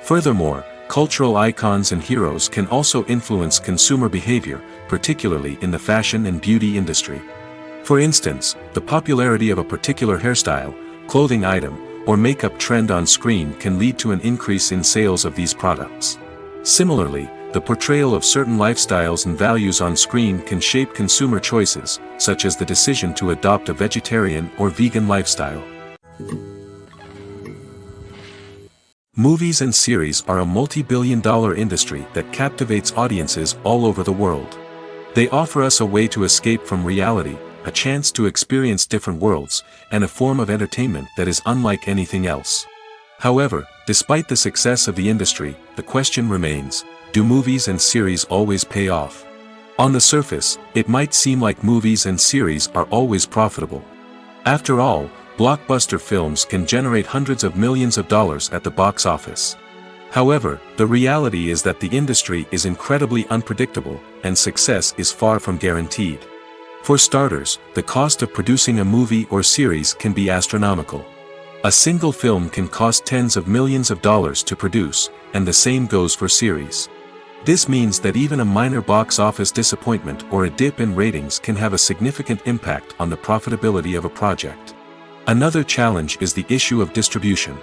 Furthermore, cultural icons and heroes can also influence consumer behavior, particularly in the fashion and beauty industry. For instance, the popularity of a particular hairstyle, clothing item, or makeup trend on screen can lead to an increase in sales of these products. Similarly, the portrayal of certain lifestyles and values on screen can shape consumer choices, such as the decision to adopt a vegetarian or vegan lifestyle. Movies and series are a multi-billion-dollar industry that captivates audiences all over the world. They offer us a way to escape from reality, a chance to experience different worlds, and a form of entertainment that is unlike anything else. However, despite the success of the industry, the question remains: do movies and series always pay off? On the surface, it might seem like movies and series are always profitable. After all, blockbuster films can generate hundreds of millions of dollars at the box office. However, the reality is that the industry is incredibly unpredictable, and success is far from guaranteed. For starters, the cost of producing a movie or series can be astronomical. A single film can cost tens of millions of dollars to produce, and the same goes for series. This means that even a minor box office disappointment or a dip in ratings can have a significant impact on the profitability of a project. Another challenge is the issue of distribution.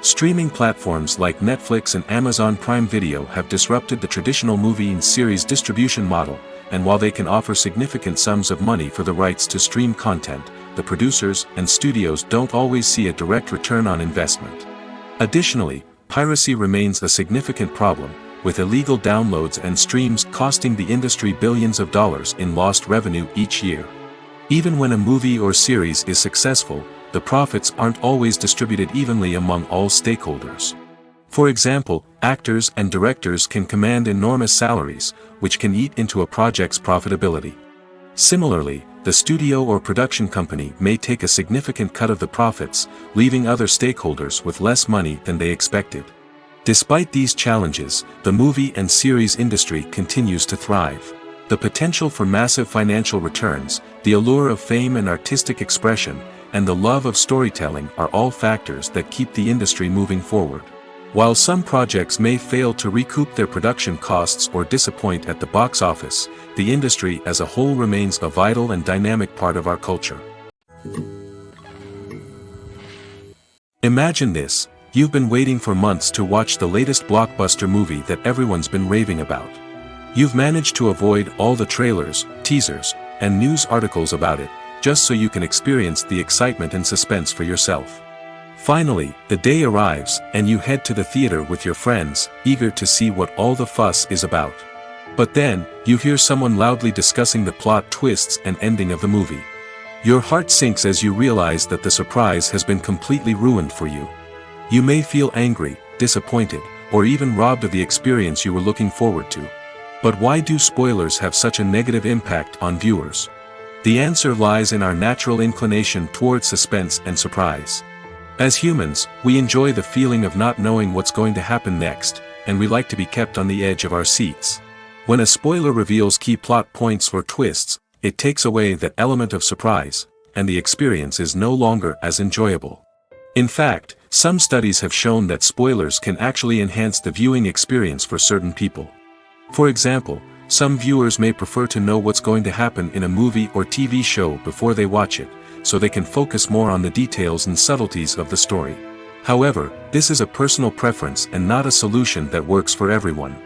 Streaming platforms like Netflix and Amazon Prime Video have disrupted the traditional movie and series distribution model, and while they can offer significant sums of money for the rights to stream content, the producers and studios don't always see a direct return on investment. Additionally, piracy remains a significant problem, with illegal downloads and streams costing the industry billions of dollars in lost revenue each year. Even when a movie or series is successful, the profits aren't always distributed evenly among all stakeholders. For example, actors and directors can command enormous salaries, which can eat into a project's profitability. Similarly, the studio or production company may take a significant cut of the profits, leaving other stakeholders with less money than they expected. Despite these challenges, the movie and series industry continues to thrive. The potential for massive financial returns, the allure of fame and artistic expression, and the love of storytelling are all factors that keep the industry moving forward. While some projects may fail to recoup their production costs or disappoint at the box office, the industry as a whole remains a vital and dynamic part of our culture. Imagine this: you've been waiting for months to watch the latest blockbuster movie that everyone's been raving about. You've managed to avoid all the trailers, teasers, and news articles about it, just so you can experience the excitement and suspense for yourself. Finally, the day arrives, and you head to the theater with your friends, eager to see what all the fuss is about. But then, you hear someone loudly discussing the plot twists and ending of the movie. Your heart sinks as you realize that the surprise has been completely ruined for you. You may feel angry, disappointed, or even robbed of the experience you were looking forward to. But why do spoilers have such a negative impact on viewers? The answer lies in our natural inclination towards suspense and surprise. As humans, we enjoy the feeling of not knowing what's going to happen next, and we like to be kept on the edge of our seats. When a spoiler reveals key plot points or twists, it takes away that element of surprise, and the experience is no longer as enjoyable. In fact, some studies have shown that spoilers can actually enhance the viewing experience for certain people. For example, some viewers may prefer to know what's going to happen in a movie or TV show before they watch it, so they can focus more on the details and subtleties of the story. However, this is a personal preference and not a solution that works for everyone.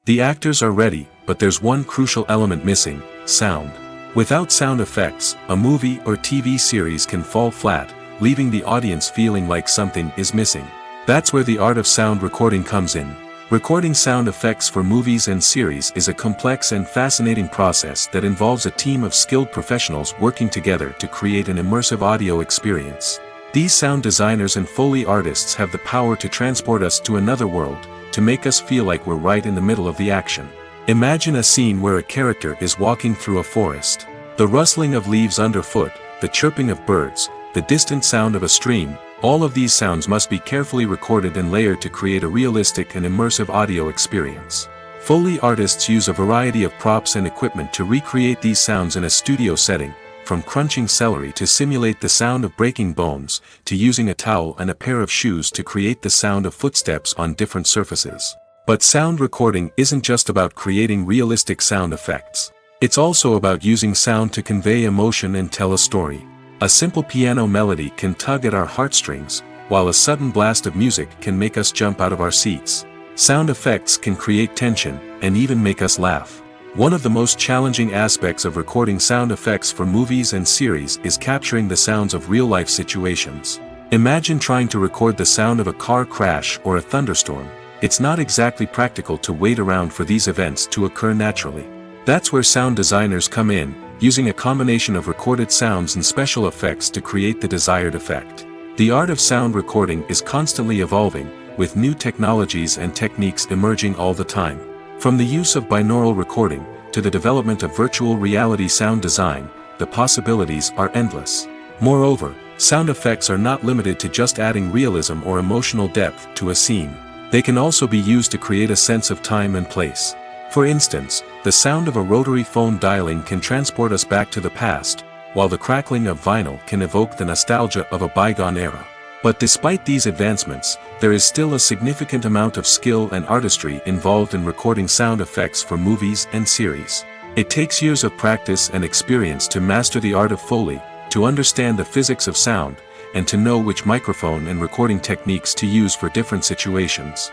The actors are ready, but there's one crucial element missing: sound. Without sound effects, a movie or TV series can fall flat, leaving the audience feeling like something is missing. That's where the art of sound recording comes in. Recording sound effects for movies and series is a complex and fascinating process that involves a team of skilled professionals working together to create an immersive audio experience. These sound designers and Foley artists have the power to transport us to another world, to make us feel like we're right in the middle of the action. Imagine a scene where a character is walking through a forest. The rustling of leaves underfoot, the chirping of birds, the distant sound of a stream, all of these sounds must be carefully recorded and layered to create a realistic and immersive audio experience. Foley artists use a variety of props and equipment to recreate these sounds in a studio setting, from crunching celery to simulate the sound of breaking bones, to using a towel and a pair of shoes to create the sound of footsteps on different surfaces. But sound recording isn't just about creating realistic sound effects. It's also about using sound to convey emotion and tell a story. A simple piano melody can tug at our heartstrings, while a sudden blast of music can make us jump out of our seats. Sound effects can create tension, and even make us laugh. One of the most challenging aspects of recording sound effects for movies and series is capturing the sounds of real-life situations. Imagine trying to record the sound of a car crash or a thunderstorm. It's not exactly practical to wait around for these events to occur naturally. That's where sound designers come in, using a combination of recorded sounds and special effects to create the desired effect. The art of sound recording is constantly evolving, with new technologies and techniques emerging all the time. From the use of binaural recording, to the development of virtual reality sound design, the possibilities are endless. Moreover, sound effects are not limited to just adding realism or emotional depth to a scene. They can also be used to create a sense of time and place. For instance, the sound of a rotary phone dialing can transport us back to the past, while the crackling of vinyl can evoke the nostalgia of a bygone era. But despite these advancements, there is still a significant amount of skill and artistry involved in recording sound effects for movies and series. It takes years of practice and experience to master the art of Foley, to understand the physics of sound, and to know which microphone and recording techniques to use for different situations.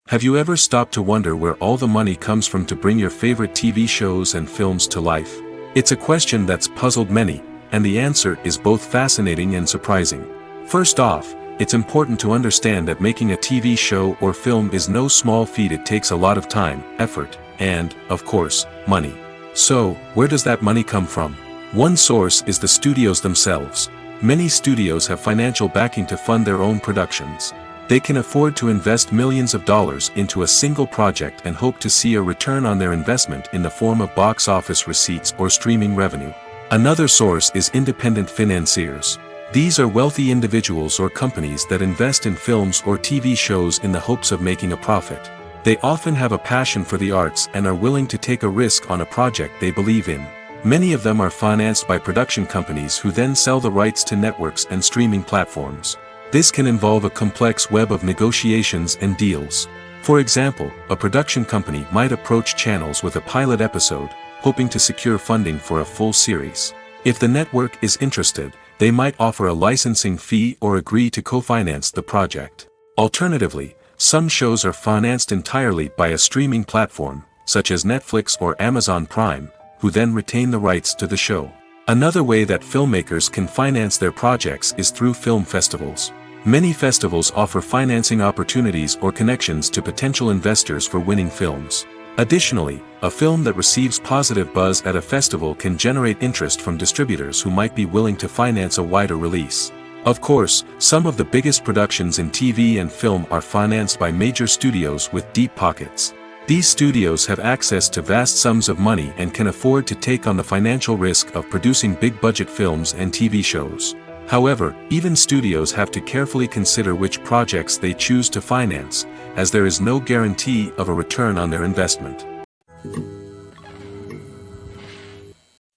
Have you ever stopped to wonder where all the money comes from to bring your favorite TV shows and films to life? It's a question that's puzzled many, and the answer is both fascinating and surprising. First off, it's important to understand that making a TV show or film is no small feat. It takes a lot of time, effort, and, of course, money. So, where does that money come from? One source is the studios themselves. Many studios have financial backing to fund their own productions. They can afford to invest millions of dollars into a single project and hope to see a return on their investment in the form of box office receipts or streaming revenue. Another source is independent financiers. These are wealthy individuals or companies that invest in films or TV shows in the hopes of making a profit. They often have a passion for the arts and are willing to take a risk on a project they believe in. Many of them are financed by production companies who then sell the rights to networks and streaming platforms. This can involve a complex web of negotiations and deals. For example, a production company might approach channels with a pilot episode, hoping to secure funding for a full series. If the network is interested, they might offer a licensing fee or agree to co-finance the project. Alternatively, some shows are financed entirely by a streaming platform, such as Netflix or Amazon Prime, who then retain the rights to the show. Another way that filmmakers can finance their projects is through film festivals. Many festivals offer financing opportunities or connections to potential investors for winning films. Additionally, a film that receives positive buzz at a festival can generate interest from distributors who might be willing to finance a wider release. Of course, some of the biggest productions in TV and film are financed by major studios with deep pockets. These studios have access to vast sums of money and can afford to take on the financial risk of producing big-budget films and TV shows. However, even studios have to carefully consider which projects they choose to finance, as there is no guarantee of a return on their investment.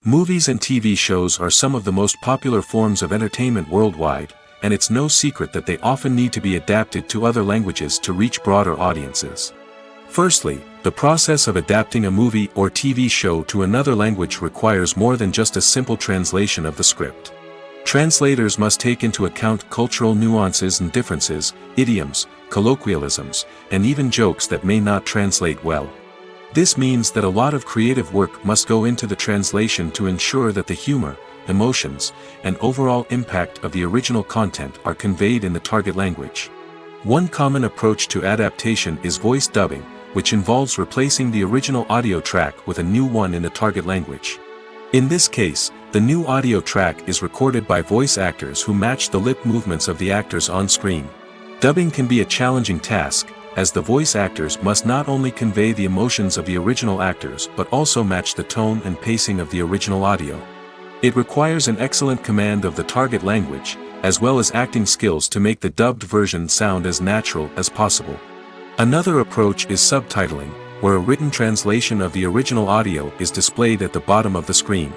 Movies and TV shows are some of the most popular forms of entertainment worldwide, and it's no secret that they often need to be adapted to other languages to reach broader audiences. Firstly, The process of adapting a movie or TV show to another language requires more than just a simple translation of the script. Translators must take into account cultural nuances and differences, idioms, colloquialisms, and even jokes that may not translate well. This means that a lot of creative work must go into the translation to ensure that the humor, emotions, and overall impact of the original content are conveyed in the target language. One common approach to adaptation is voice dubbing, which involves replacing the original audio track with a new one in the target language. In this case, the new audio track is recorded by voice actors who match the lip movements of the actors on screen. Dubbing can be a challenging task, as the voice actors must not only convey the emotions of the original actors but also match the tone and pacing of the original audio. It requires an excellent command of the target language, as well as acting skills to make the dubbed version sound as natural as possible. Another approach is subtitling, where a written translation of the original audio is displayed at the bottom of the screen.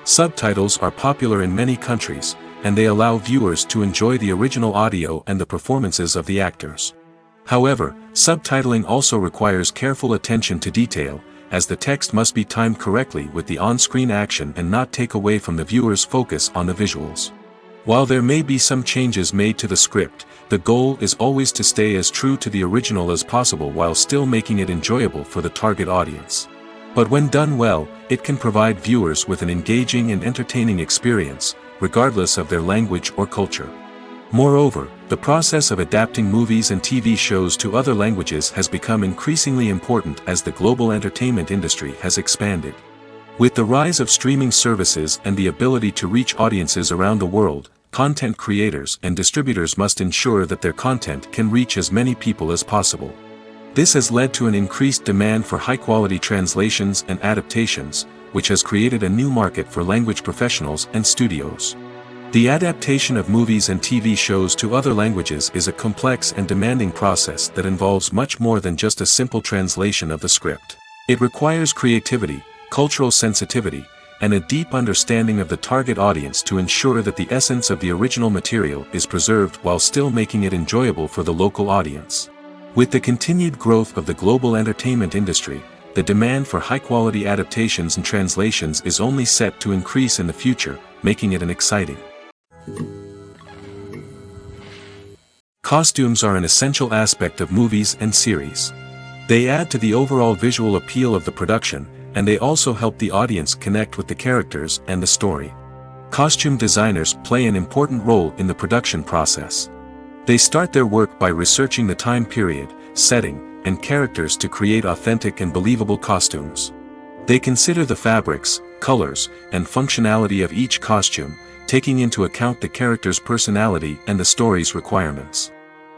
Subtitles are popular in many countries, and they allow viewers to enjoy the original audio and the performances of the actors. However, subtitling also requires careful attention to detail, as the text must be timed correctly with the on-screen action and not take away from the viewer's focus on the visuals. While there may be some changes made to the script, the goal is always to stay as true to the original as possible while still making it enjoyable for the target audience. But when done well, it can provide viewers with an engaging and entertaining experience, regardless of their language or culture. Moreover, the process of adapting movies and TV shows to other languages has become increasingly important as the global entertainment industry has expanded. With the rise of streaming services and the ability to reach audiences around the world, content creators and distributors must ensure that their content can reach as many people as possible. This has led to an increased demand for high-quality translations and adaptations, which has created a new market for language professionals and studios. The adaptation of movies and TV shows to other languages is a complex and demanding process that involves much more than just a simple translation of the script. It requires creativity, cultural sensitivity, and a deep understanding of the target audience to ensure that the essence of the original material is preserved while still making it enjoyable for the local audience. With the continued growth of the global entertainment industry, the demand for high-quality adaptations and translations is only set to increase in the future, making it an exciting. Costumes are an essential aspect of movies and series. They add to the overall visual appeal of the production, and they also help the audience connect with the characters and the story. Costume designers play an important role in the production process. They start their work by researching the time period, setting, and characters to create authentic and believable costumes. They consider the fabrics, colors, and functionality of each costume, taking into account the character's personality and the story's requirements.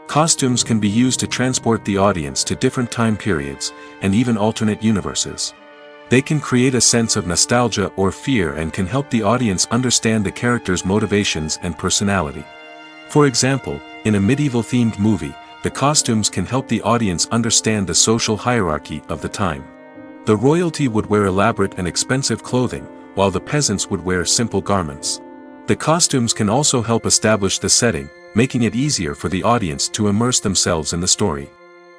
Costumes can be used to transport the audience to different time periods, and even alternate universes. They can create a sense of nostalgia or fear and can help the audience understand the character's motivations and personality. For example, in a medieval-themed movie, the costumes can help the audience understand the social hierarchy of the time. The royalty would wear elaborate and expensive clothing, while the peasants would wear simple garments. The costumes can also help establish the setting, making it easier for the audience to immerse themselves in the story.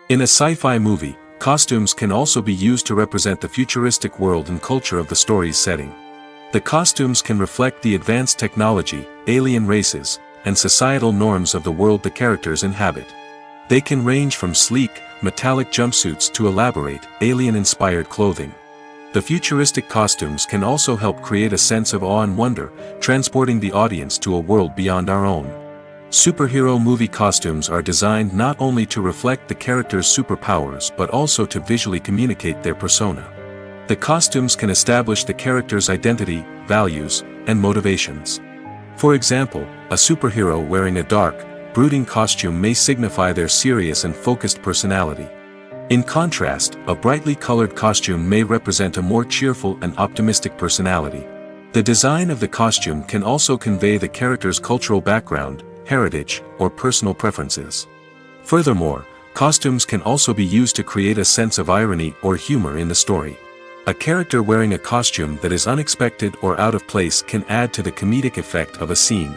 In a sci-fi movie, costumes can also be used to represent the futuristic world and culture of the story's setting. The costumes can reflect the advanced technology, alien races, and societal norms of the world the characters inhabit. They can range from sleek, metallic jumpsuits to elaborate, alien-inspired clothing. The futuristic costumes can also help create a sense of awe and wonder, transporting the audience to a world beyond our own. Superhero movie costumes are designed not only to reflect the character's superpowers but also to visually communicate their persona. The costumes can establish the character's identity, values, and motivations. For example, a superhero wearing a dark, brooding costume may signify their serious and focused personality. In contrast, a brightly colored costume may represent a more cheerful and optimistic personality. The design of the costume can also convey the character's cultural background, heritage, or personal preferences. Furthermore, costumes can also be used to create a sense of irony or humor in the story. A character wearing a costume that is unexpected or out of place can add to the comedic effect of a scene.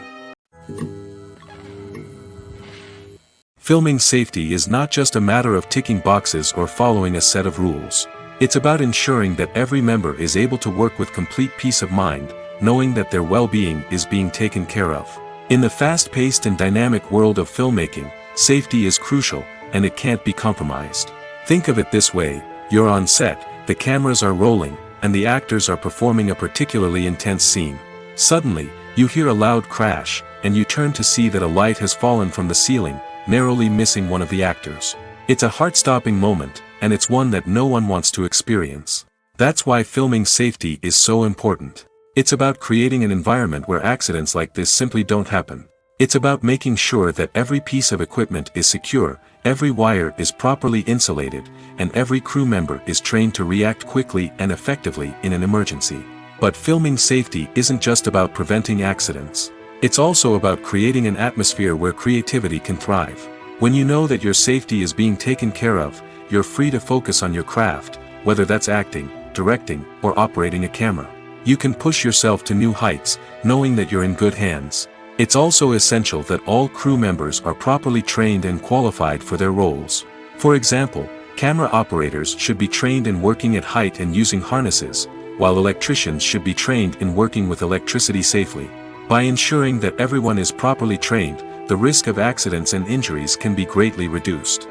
Filming safety is not just a matter of ticking boxes or following a set of rules. It's about ensuring that every member is able to work with complete peace of mind, knowing that their well-being is being taken care of. In the fast-paced and dynamic world of filmmaking, safety is crucial, and it can't be compromised. Think of it this way: you're on set, the cameras are rolling, and the actors are performing a particularly intense scene. Suddenly, you hear a loud crash, and you turn to see that a light has fallen from the ceiling, narrowly missing one of the actors. It's a heart-stopping moment, and it's one that no one wants to experience. That's why filming safety is so important. It's about creating an environment where accidents like this simply don't happen. It's about making sure that every piece of equipment is secure, every wire is properly insulated, and every crew member is trained to react quickly and effectively in an emergency. But filming safety isn't just about preventing accidents. It's also about creating an atmosphere where creativity can thrive. When you know that your safety is being taken care of, you're free to focus on your craft, whether that's acting, directing, or operating a camera. You can push yourself to new heights, knowing that you're in good hands. It's also essential that all crew members are properly trained and qualified for their roles. For example, camera operators should be trained in working at height and using harnesses, while electricians should be trained in working with electricity safely. By ensuring that everyone is properly trained, the risk of accidents and injuries can be greatly reduced.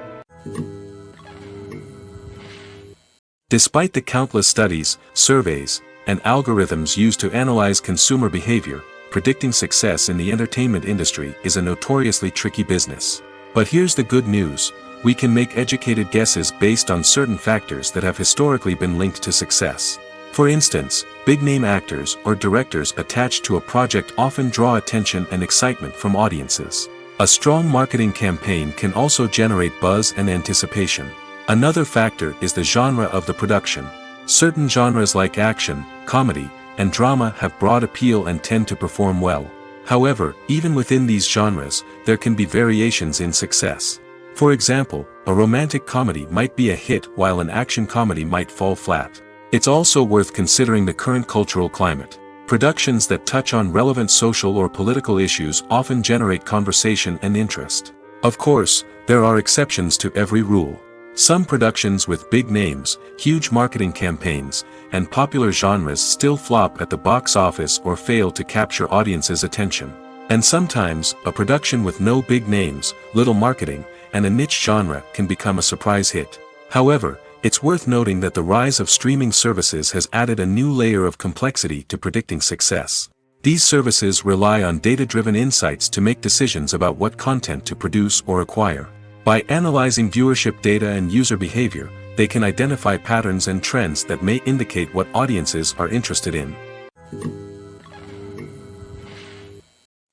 Despite the countless studies, surveys, and algorithms used to analyze consumer behavior, predicting success in the entertainment industry is a notoriously tricky business. But here's the good news: we can make educated guesses based on certain factors that have historically been linked to success. For instance, big-name actors or directors attached to a project often draw attention and excitement from audiences. A strong marketing campaign can also generate buzz and anticipation. Another factor is the genre of the production. Certain genres like action, comedy, and drama have broad appeal and tend to perform well. However, even within these genres, there can be variations in success. For example, a romantic comedy might be a hit while an action comedy might fall flat. It's also worth considering the current cultural climate. Productions that touch on relevant social or political issues often generate conversation and interest. Of course, there are exceptions to every rule. Some productions with big names, huge marketing campaigns, and popular genres still flop at the box office or fail to capture audiences' attention. And sometimes, a production with no big names, little marketing, and a niche genre can become a surprise hit. However, it's worth noting that the rise of streaming services has added a new layer of complexity to predicting success. These services rely on data-driven insights to make decisions about what content to produce or acquire. By analyzing viewership data and user behavior, they can identify patterns and trends that may indicate what audiences are interested in.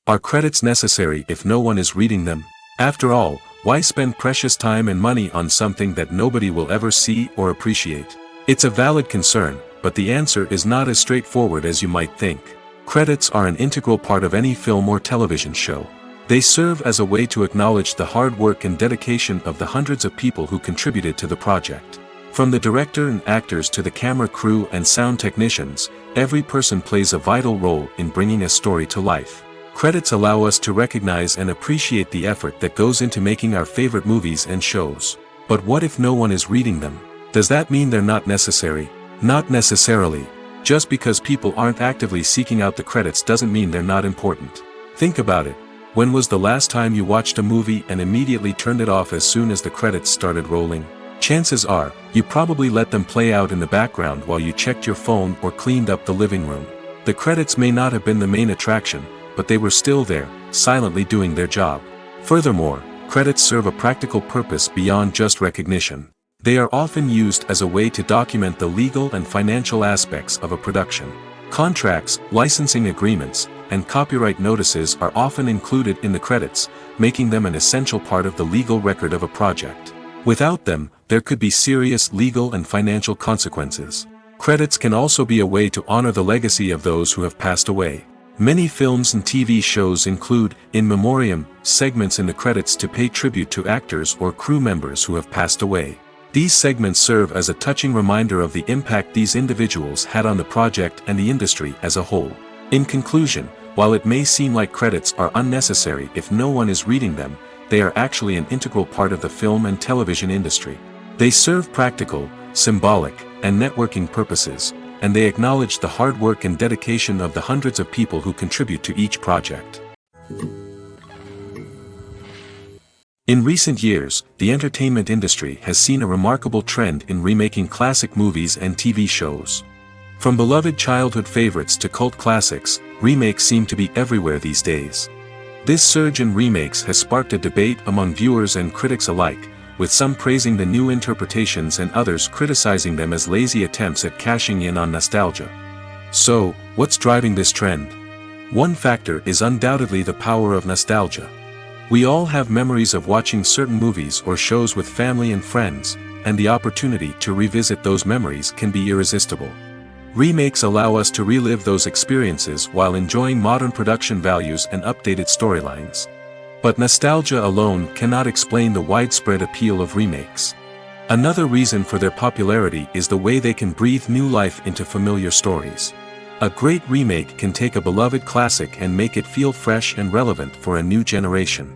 Are credits necessary if no one is reading them? After all, why spend precious time and money on something that nobody will ever see or appreciate? It's a valid concern, but the answer is not as straightforward as you might think. Credits are an integral part of any film or television show. They serve as a way to acknowledge the hard work and dedication of the hundreds of people who contributed to the project. From the director and actors to the camera crew and sound technicians, every person plays a vital role in bringing a story to life. Credits allow us to recognize and appreciate the effort that goes into making our favorite movies and shows. But what if no one is reading them? Does that mean they're not necessary? Not necessarily. Just because people aren't actively seeking out the credits doesn't mean they're not important. Think about it. When was the last time you watched a movie and immediately turned it off as soon as the credits started rolling? Chances are, you probably let them play out in the background while you checked your phone or cleaned up the living room. The credits may not have been the main attraction, but they were still there, silently doing their job. Furthermore, credits serve a practical purpose beyond just recognition. They are often used as a way to document the legal and financial aspects of a production. Contracts, licensing agreements, and copyright notices are often included in the credits, making them an essential part of the legal record of a project. Without them, there could be serious legal and financial consequences. Credits can also be a way to honor the legacy of those who have passed away. Many films and TV shows include, in memoriam, segments in the credits to pay tribute to actors or crew members who have passed away. These segments serve as a touching reminder of the impact these individuals had on the project and the industry as a whole. In conclusion, while it may seem like credits are unnecessary if no one is reading them, they are actually an integral part of the film and television industry. They serve practical, symbolic, and networking purposes, and they acknowledge the hard work and dedication of the hundreds of people who contribute to each project. In recent years, the entertainment industry has seen a remarkable trend in remaking classic movies and TV shows. From beloved childhood favorites to cult classics, remakes seem to be everywhere these days. This surge in remakes has sparked a debate among viewers and critics alike, with some praising the new interpretations and others criticizing them as lazy attempts at cashing in on nostalgia. So, what's driving this trend? One factor is undoubtedly the power of nostalgia. We all have memories of watching certain movies or shows with family and friends, and the opportunity to revisit those memories can be irresistible. Remakes allow us to relive those experiences while enjoying modern production values and updated storylines. But nostalgia alone cannot explain the widespread appeal of remakes. Another reason for their popularity is the way they can breathe new life into familiar stories. A great remake can take a beloved classic and make it feel fresh and relevant for a new generation.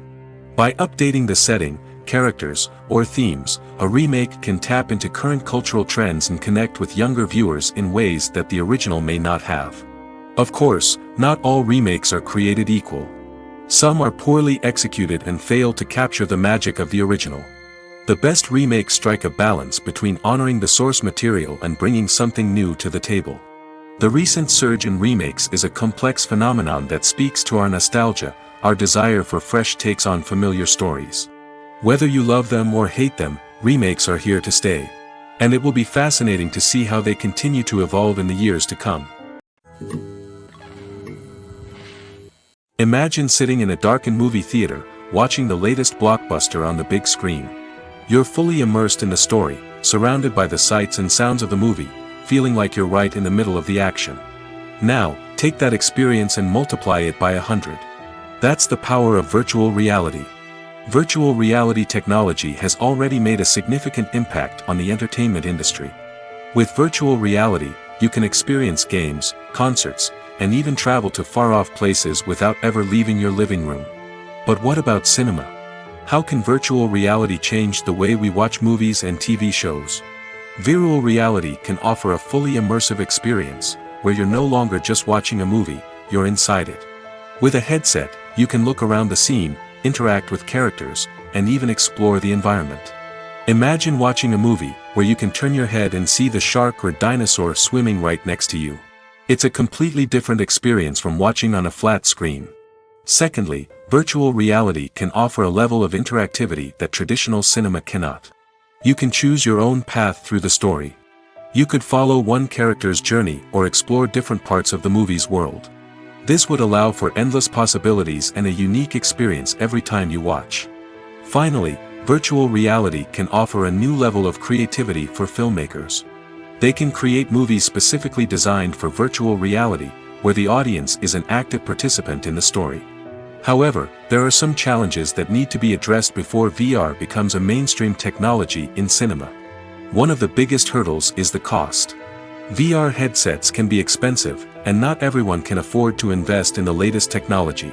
By updating the setting, characters, or themes, a remake can tap into current cultural trends and connect with younger viewers in ways that the original may not have. Of course, not all remakes are created equal. Some are poorly executed and fail to capture the magic of the original. The best remakes strike a balance between honoring the source material and bringing something new to the table. The recent surge in remakes is a complex phenomenon that speaks to our nostalgia, our desire for fresh takes on familiar stories. Whether you love them or hate them, remakes are here to stay. And it will be fascinating to see how they continue to evolve in the years to come. Imagine sitting in a darkened movie theater, watching the latest blockbuster on the big screen. You're fully immersed in the story, surrounded by the sights and sounds of the movie, feeling like you're right in the middle of the action. Now, take that experience and multiply it by 100. That's the power of virtual reality. Virtual reality technology has already made a significant impact on the entertainment industry. With virtual reality, you can experience games, concerts, and even travel to far-off places without ever leaving your living room. But what about cinema? How can virtual reality change the way we watch movies and TV shows? Virtual reality can offer a fully immersive experience, where you're no longer just watching a movie, you're inside it. With a headset, you can look around the scene, interact with characters, and even explore the environment. Imagine watching a movie, where you can turn your head and see the shark or dinosaur swimming right next to you. It's a completely different experience from watching on a flat screen. Secondly, virtual reality can offer a level of interactivity that traditional cinema cannot. You can choose your own path through the story. You could follow one character's journey or explore different parts of the movie's world. This would allow for endless possibilities and a unique experience every time you watch. Finally, virtual reality can offer a new level of creativity for filmmakers. They can create movies specifically designed for virtual reality, where the audience is an active participant in the story. However, there are some challenges that need to be addressed before VR becomes a mainstream technology in cinema. One of the biggest hurdles is the cost. VR headsets can be expensive, and not everyone can afford to invest in the latest technology.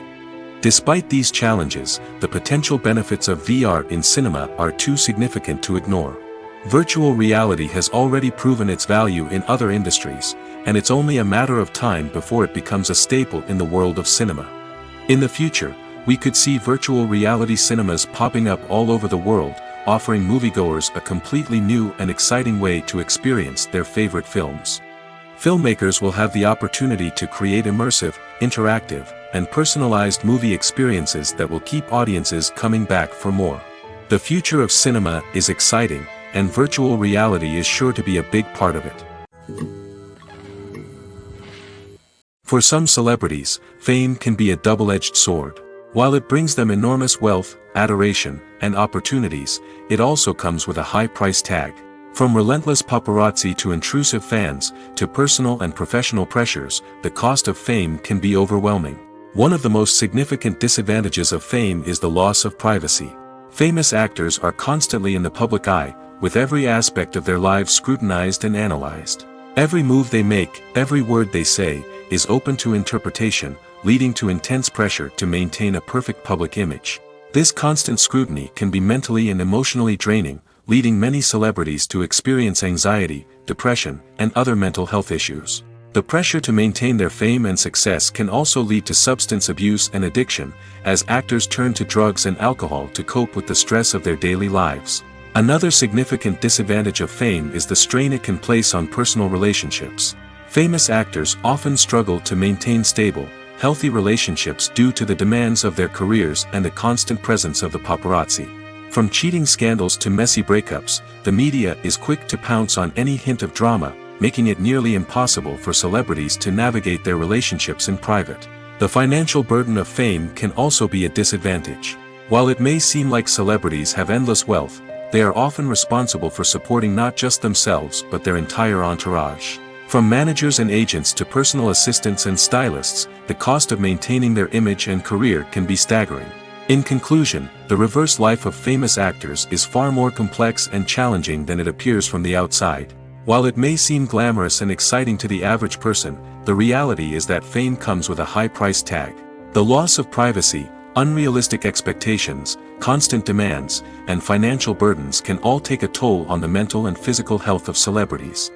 Despite these challenges, the potential benefits of VR in cinema are too significant to ignore. Virtual reality has already proven its value in other industries, and it's only a matter of time before it becomes a staple in the world of cinema. In the future, we could see virtual reality cinemas popping up all over the world, offering moviegoers a completely new and exciting way to experience their favorite films. Filmmakers will have the opportunity to create immersive, interactive, and personalized movie experiences that will keep audiences coming back for more. The future of cinema is exciting, and virtual reality is sure to be a big part of it. For some celebrities, fame can be a double-edged sword. While it brings them enormous wealth, adoration, and opportunities, it also comes with a high price tag. From relentless paparazzi to intrusive fans, to personal and professional pressures, the cost of fame can be overwhelming. One of the most significant disadvantages of fame is the loss of privacy. Famous actors are constantly in the public eye, with every aspect of their lives scrutinized and analyzed. Every move they make, every word they say, is open to interpretation, leading to intense pressure to maintain a perfect public image. This constant scrutiny can be mentally and emotionally draining, leading many celebrities to experience anxiety, depression, and other mental health issues. The pressure to maintain their fame and success can also lead to substance abuse and addiction, as actors turn to drugs and alcohol to cope with the stress of their daily lives. Another significant disadvantage of fame is the strain it can place on personal relationships. Famous actors often struggle to maintain stable, healthy relationships due to the demands of their careers and the constant presence of the paparazzi. From cheating scandals to messy breakups, the media is quick to pounce on any hint of drama, making it nearly impossible for celebrities to navigate their relationships in private. The financial burden of fame can also be a disadvantage. While it may seem like celebrities have endless wealth, they are often responsible for supporting not just themselves but their entire entourage. From managers and agents to personal assistants and stylists, the cost of maintaining their image and career can be staggering. In conclusion, the reverse life of famous actors is far more complex and challenging than it appears from the outside. While it may seem glamorous and exciting to the average person, the reality is that fame comes with a high price tag. The loss of privacy, unrealistic expectations, constant demands, and financial burdens can all take a toll on the mental and physical health of celebrities.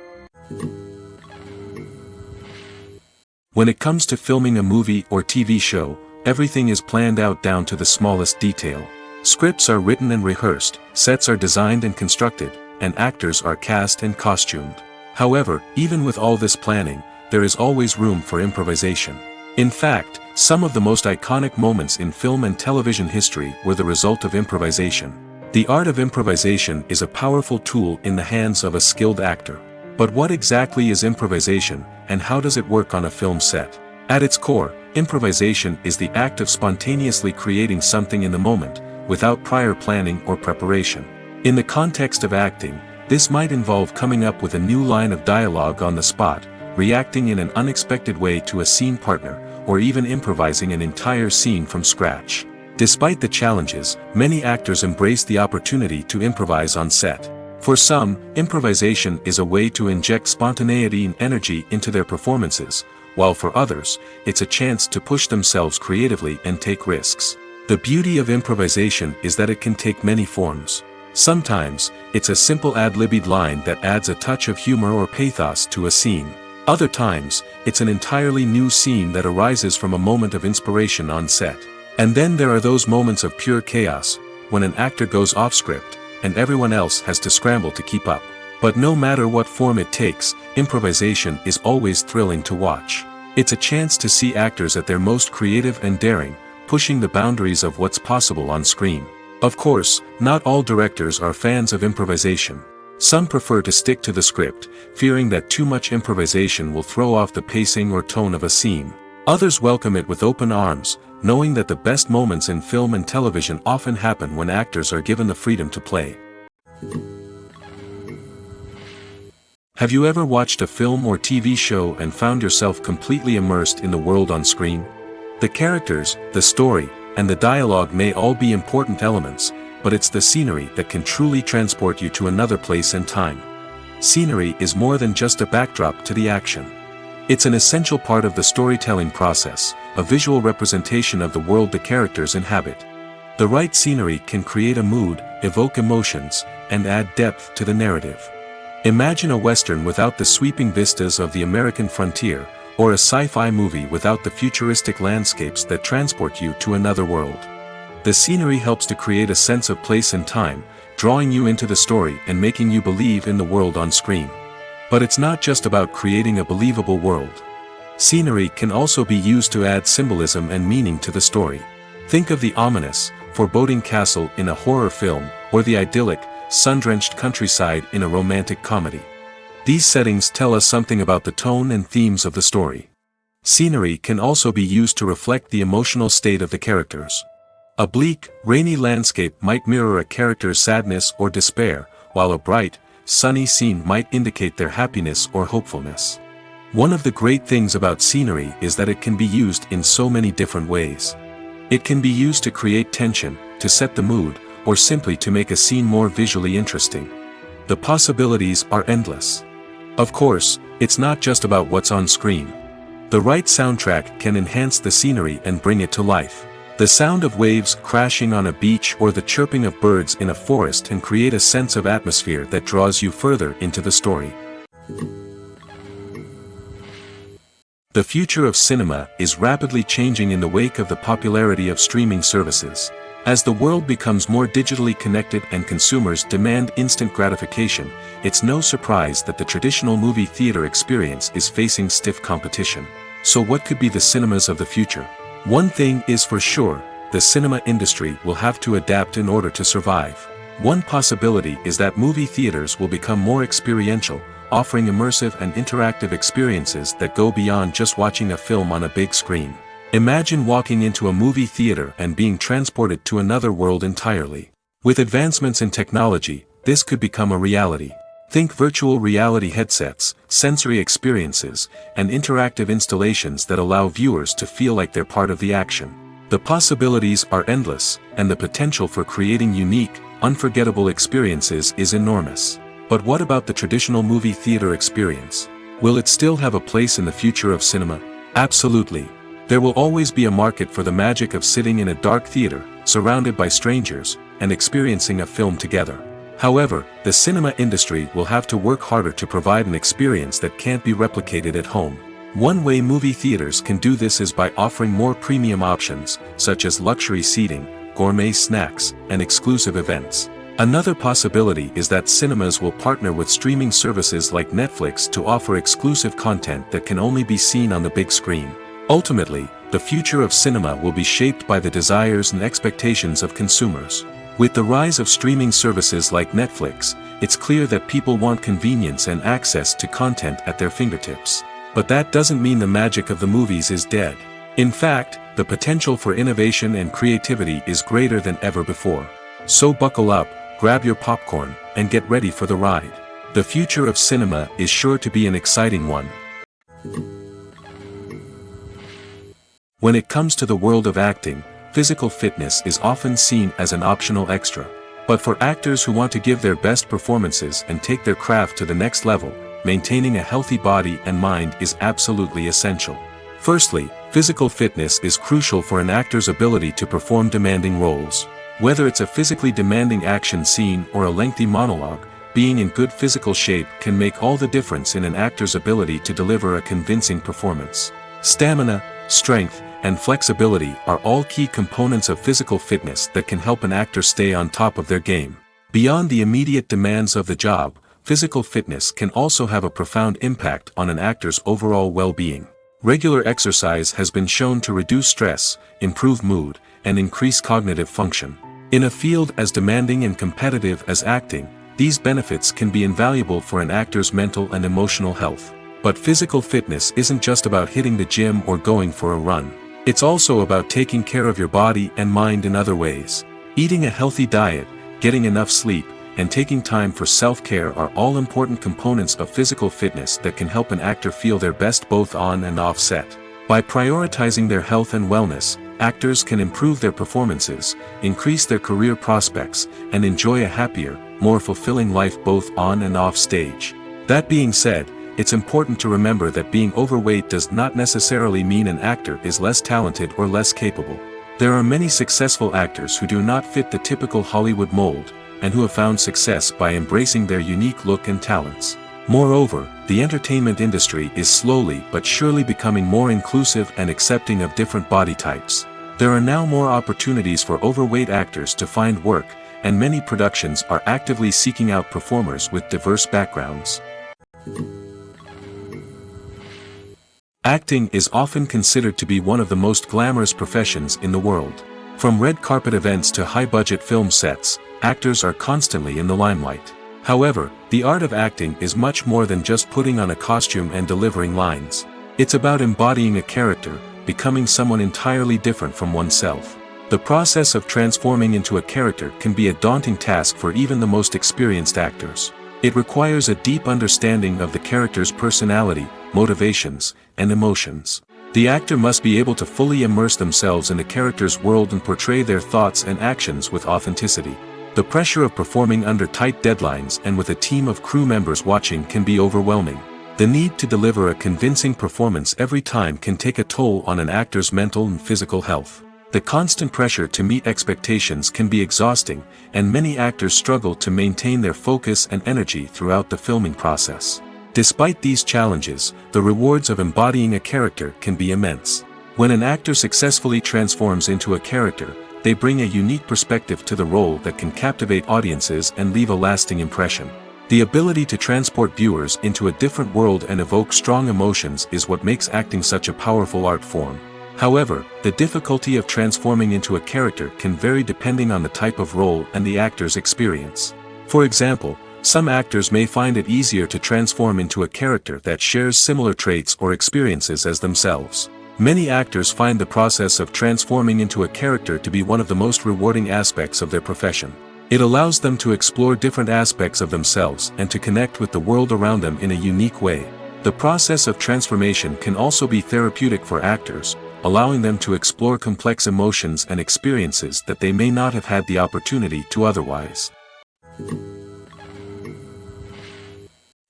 When it comes to filming a movie or TV show, everything is planned out down to the smallest detail. Scripts are written and rehearsed, sets are designed and constructed, and actors are cast and costumed. However, even with all this planning, there is always room for improvisation. In fact, some of the most iconic moments in film and television history were the result of improvisation. The art of improvisation is a powerful tool in the hands of a skilled actor. But what exactly is improvisation, and how does it work on a film set? At its core, improvisation is the act of spontaneously creating something in the moment, without prior planning or preparation. In the context of acting, this might involve coming up with a new line of dialogue on the spot, reacting in an unexpected way to a scene partner, or even improvising an entire scene from scratch. Despite the challenges, many actors embrace the opportunity to improvise on set. For some, improvisation is a way to inject spontaneity and energy into their performances, while for others, it's a chance to push themselves creatively and take risks. The beauty of improvisation is that it can take many forms. Sometimes, it's a simple ad-libbed line that adds a touch of humor or pathos to a scene. Other times, it's an entirely new scene that arises from a moment of inspiration on set. And then there are those moments of pure chaos, when an actor goes off script, and everyone else has to scramble to keep up. But no matter what form it takes, improvisation is always thrilling to watch. It's a chance to see actors at their most creative and daring, pushing the boundaries of what's possible on screen. Of course, not all directors are fans of improvisation. Some prefer to stick to the script, fearing that too much improvisation will throw off the pacing or tone of a scene. Others welcome it with open arms, knowing that the best moments in film and television often happen when actors are given the freedom to play. Have you ever watched a film or TV show and found yourself completely immersed in the world on screen? The characters, the story, and the dialogue may all be important elements, but it's the scenery that can truly transport you to another place and time. Scenery is more than just a backdrop to the action. It's an essential part of the storytelling process, a visual representation of the world the characters inhabit. The right scenery can create a mood, evoke emotions, and add depth to the narrative. Imagine a Western without the sweeping vistas of the American frontier, or a sci-fi movie without the futuristic landscapes that transport you to another world. The scenery helps to create a sense of place and time, drawing you into the story and making you believe in the world on screen. But it's not just about creating a believable world. Scenery can also be used to add symbolism and meaning to the story. Think of the ominous, foreboding castle in a horror film, or the idyllic, sun-drenched countryside in a romantic comedy. These settings tell us something about the tone and themes of the story. Scenery can also be used to reflect the emotional state of the characters. A bleak, rainy landscape might mirror a character's sadness or despair, while a bright, sunny scene might indicate their happiness or hopefulness. One of the great things about scenery is that it can be used in so many different ways. It can be used to create tension, to set the mood, or simply to make a scene more visually interesting. The possibilities are endless. Of course, it's not just about what's on screen. The right soundtrack can enhance the scenery and bring it to life. The sound of waves crashing on a beach or the chirping of birds in a forest can create a sense of atmosphere that draws you further into the story. The future of cinema is rapidly changing in the wake of the popularity of streaming services. As the world becomes more digitally connected and consumers demand instant gratification, it's no surprise that the traditional movie theater experience is facing stiff competition. So what could be the cinemas of the future? One thing is for sure, the cinema industry will have to adapt in order to survive. One possibility is that movie theaters will become more experiential, offering immersive and interactive experiences that go beyond just watching a film on a big screen. Imagine walking into a movie theater and being transported to another world entirely. With advancements in technology, this could become a reality. Think virtual reality headsets, sensory experiences, and interactive installations that allow viewers to feel like they're part of the action. The possibilities are endless, and the potential for creating unique, unforgettable experiences is enormous. But what about the traditional movie theater experience? Will it still have a place in the future of cinema? Absolutely. There will always be a market for the magic of sitting in a dark theater, surrounded by strangers, and experiencing a film together. However, the cinema industry will have to work harder to provide an experience that can't be replicated at home. One way movie theaters can do this is by offering more premium options, such as luxury seating, gourmet snacks, and exclusive events. Another possibility is that cinemas will partner with streaming services like Netflix to offer exclusive content that can only be seen on the big screen. Ultimately, the future of cinema will be shaped by the desires and expectations of consumers. With the rise of streaming services like Netflix, it's clear that people want convenience and access to content at their fingertips. But that doesn't mean the magic of the movies is dead. In fact, the potential for innovation and creativity is greater than ever before. So buckle up, grab your popcorn, and get ready for the ride. The future of cinema is sure to be an exciting one. When it comes to the world of acting, physical fitness is often seen as an optional extra. But for actors who want to give their best performances and take their craft to the next level, maintaining a healthy body and mind is absolutely essential. Firstly, physical fitness is crucial for an actor's ability to perform demanding roles. Whether it's a physically demanding action scene or a lengthy monologue, being in good physical shape can make all the difference in an actor's ability to deliver a convincing performance. Stamina, strength, and flexibility are all key components of physical fitness that can help an actor stay on top of their game. Beyond the immediate demands of the job, physical fitness can also have a profound impact on an actor's overall well-being. Regular exercise has been shown to reduce stress, improve mood, and increase cognitive function. In a field as demanding and competitive as acting, these benefits can be invaluable for an actor's mental and emotional health. But physical fitness isn't just about hitting the gym or going for a run. It's also about taking care of your body and mind in other ways. Eating a healthy diet, getting enough sleep, and taking time for self-care are all important components of physical fitness that can help an actor feel their best both on and off set. By prioritizing their health and wellness, actors can improve their performances, increase their career prospects, and enjoy a happier, more fulfilling life both on and off stage. That being said, it's important to remember that being overweight does not necessarily mean an actor is less talented or less capable. There are many successful actors who do not fit the typical Hollywood mold, and who have found success by embracing their unique look and talents. Moreover, the entertainment industry is slowly but surely becoming more inclusive and accepting of different body types. There are now more opportunities for overweight actors to find work, and many productions are actively seeking out performers with diverse backgrounds. Acting is often considered to be one of the most glamorous professions in the world. From red carpet events to high-budget film sets, actors are constantly in the limelight. However, the art of acting is much more than just putting on a costume and delivering lines. It's about embodying a character, becoming someone entirely different from oneself. The process of transforming into a character can be a daunting task for even the most experienced actors. It requires a deep understanding of the character's personality, motivations, and emotions. The actor must be able to fully immerse themselves in the character's world and portray their thoughts and actions with authenticity. The pressure of performing under tight deadlines and with a team of crew members watching can be overwhelming. The need to deliver a convincing performance every time can take a toll on an actor's mental and physical health. The constant pressure to meet expectations can be exhausting, and many actors struggle to maintain their focus and energy throughout the filming process. Despite these challenges, the rewards of embodying a character can be immense. When an actor successfully transforms into a character, they bring a unique perspective to the role that can captivate audiences and leave a lasting impression. The ability to transport viewers into a different world and evoke strong emotions is what makes acting such a powerful art form. However, the difficulty of transforming into a character can vary depending on the type of role and the actor's experience. For example, some actors may find it easier to transform into a character that shares similar traits or experiences as themselves. Many actors find the process of transforming into a character to be one of the most rewarding aspects of their profession. It allows them to explore different aspects of themselves and to connect with the world around them in a unique way. The process of transformation can also be therapeutic for actors, allowing them to explore complex emotions and experiences that they may not have had the opportunity to otherwise.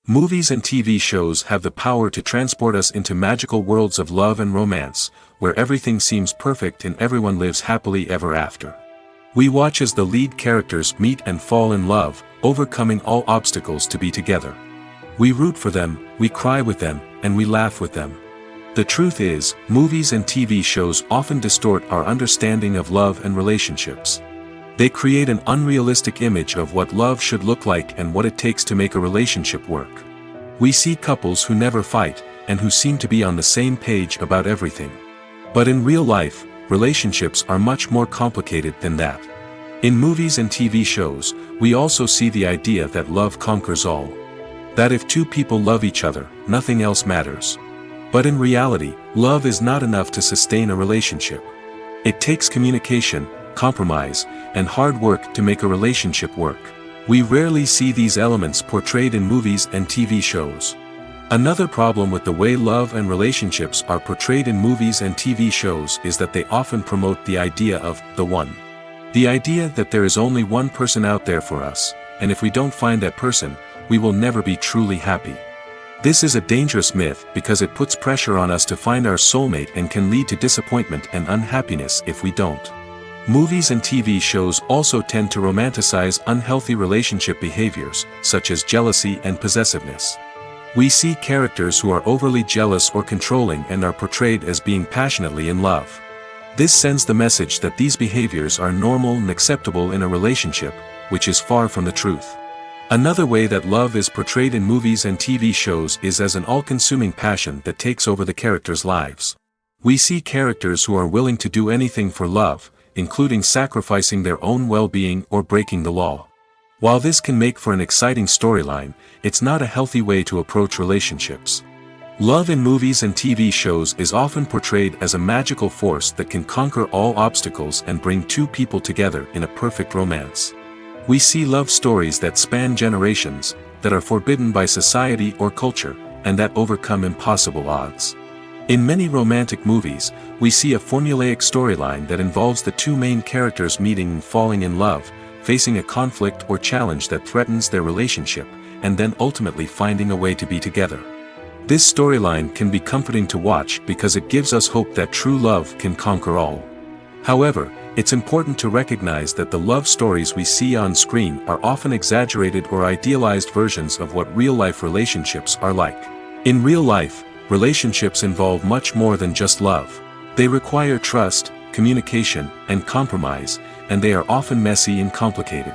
Movies and TV shows have the power to transport us into magical worlds of love and romance, where everything seems perfect and everyone lives happily ever after. We watch as the lead characters meet and fall in love, overcoming all obstacles to be together. We root for them, we cry with them, and we laugh with them. The truth is, movies and TV shows often distort our understanding of love and relationships. They create an unrealistic image of what love should look like and what it takes to make a relationship work. We see couples who never fight, and who seem to be on the same page about everything. But in real life, relationships are much more complicated than that. In movies and TV shows, we also see the idea that love conquers all. That if two people love each other, nothing else matters. But in reality, love is not enough to sustain a relationship. It takes communication, compromise, and hard work to make a relationship work. We rarely see these elements portrayed in movies and TV shows. Another problem with the way love and relationships are portrayed in movies and TV shows is that they often promote the idea of the one. The idea that there is only one person out there for us, and if we don't find that person, we will never be truly happy. This is a dangerous myth because it puts pressure on us to find our soulmate and can lead to disappointment and unhappiness if we don't. Movies and TV shows also tend to romanticize unhealthy relationship behaviors, such as jealousy and possessiveness. We see characters who are overly jealous or controlling and are portrayed as being passionately in love. This sends the message that these behaviors are normal and acceptable in a relationship, which is far from the truth. Another way that love is portrayed in movies and TV shows is as an all-consuming passion that takes over the characters' lives. We see characters who are willing to do anything for love, including sacrificing their own well-being or breaking the law. While this can make for an exciting storyline, it's not a healthy way to approach relationships. Love in movies and TV shows is often portrayed as a magical force that can conquer all obstacles and bring two people together in a perfect romance. We see love stories that span generations, that are forbidden by society or culture, and that overcome impossible odds. In many romantic movies, we see a formulaic storyline that involves the two main characters meeting and falling in love, facing a conflict or challenge that threatens their relationship, and then ultimately finding a way to be together. This storyline can be comforting to watch because it gives us hope that true love can conquer all. However, it's important to recognize that the love stories we see on screen are often exaggerated or idealized versions of what real-life relationships are like. In real life, relationships involve much more than just love. They require trust, communication, and compromise, and they are often messy and complicated.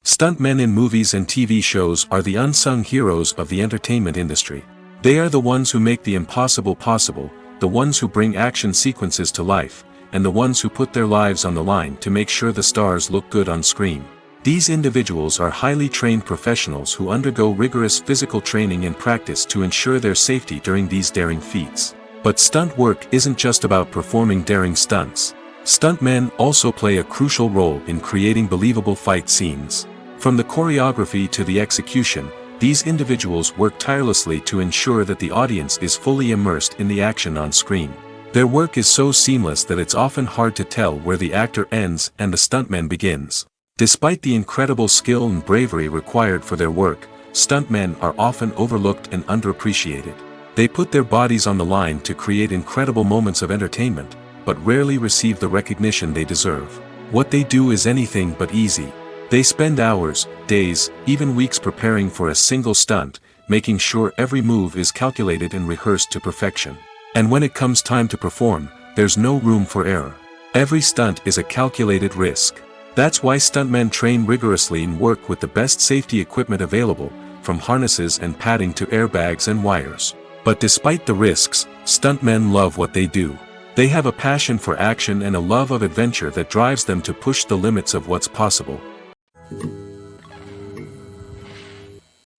Stuntmen in movies and TV shows are the unsung heroes of the entertainment industry. They are the ones who make the impossible possible, the ones who bring action sequences to life, and the ones who put their lives on the line to make sure the stars look good on screen. These individuals are highly trained professionals who undergo rigorous physical training and practice to ensure their safety during these daring feats. But stunt work isn't just about performing daring stunts. Stuntmen also play a crucial role in creating believable fight scenes. From the choreography to the execution, these individuals work tirelessly to ensure that the audience is fully immersed in the action on screen. Their work is so seamless that it's often hard to tell where the actor ends and the stuntman begins. Despite the incredible skill and bravery required for their work, stuntmen are often overlooked and underappreciated. They put their bodies on the line to create incredible moments of entertainment, but rarely receive the recognition they deserve. What they do is anything but easy. They spend hours, days, even weeks preparing for a single stunt, making sure every move is calculated and rehearsed to perfection. And when it comes time to perform, there's no room for error. Every stunt is a calculated risk. That's why stuntmen train rigorously and work with the best safety equipment available, from harnesses and padding to airbags and wires. But despite the risks, stuntmen love what they do. They have a passion for action and a love of adventure that drives them to push the limits of what's possible.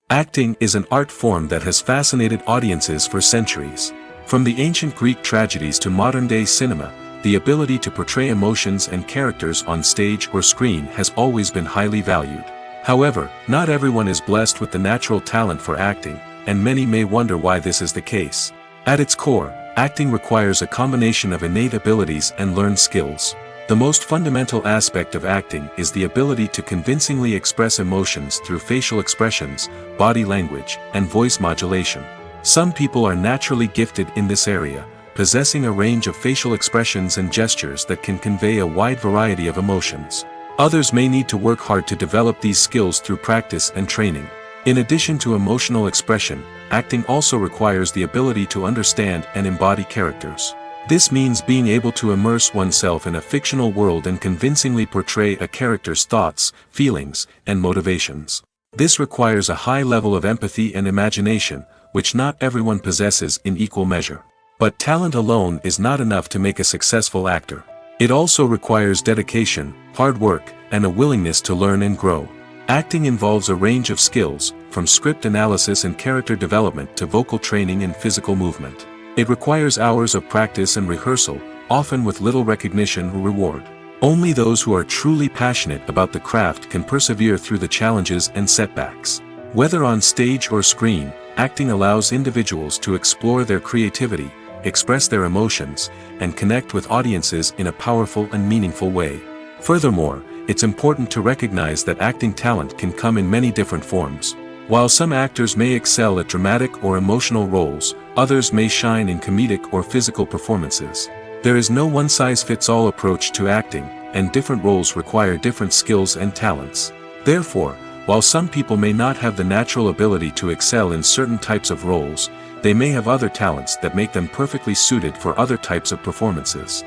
Acting is an art form that has fascinated audiences for centuries. From the ancient Greek tragedies to modern-day cinema, the ability to portray emotions and characters on stage or screen has always been highly valued. However, not everyone is blessed with the natural talent for acting, and many may wonder why this is the case. At its core, acting requires a combination of innate abilities and learned skills. The most fundamental aspect of acting is the ability to convincingly express emotions through facial expressions, body language, and voice modulation. Some people are naturally gifted in this area, possessing a range of facial expressions and gestures that can convey a wide variety of emotions. Others may need to work hard to develop these skills through practice and training. In addition to emotional expression, acting also requires the ability to understand and embody characters. This means being able to immerse oneself in a fictional world and convincingly portray a character's thoughts, feelings, and motivations. This requires a high level of empathy and imagination, which not everyone possesses in equal measure. But talent alone is not enough to make a successful actor. It also requires dedication, hard work, and a willingness to learn and grow. Acting involves a range of skills, from script analysis and character development to vocal training and physical movement. It requires hours of practice and rehearsal, often with little recognition or reward. Only those who are truly passionate about the craft can persevere through the challenges and setbacks. Whether on stage or screen, acting allows individuals to explore their creativity, express their emotions, and connect with audiences in a powerful and meaningful way. Furthermore, it's important to recognize that acting talent can come in many different forms. While some actors may excel at dramatic or emotional roles, others may shine in comedic or physical performances. There is no one-size-fits-all approach to acting, and different roles require different skills and talents. Therefore, while some people may not have the natural ability to excel in certain types of roles, they may have other talents that make them perfectly suited for other types of performances.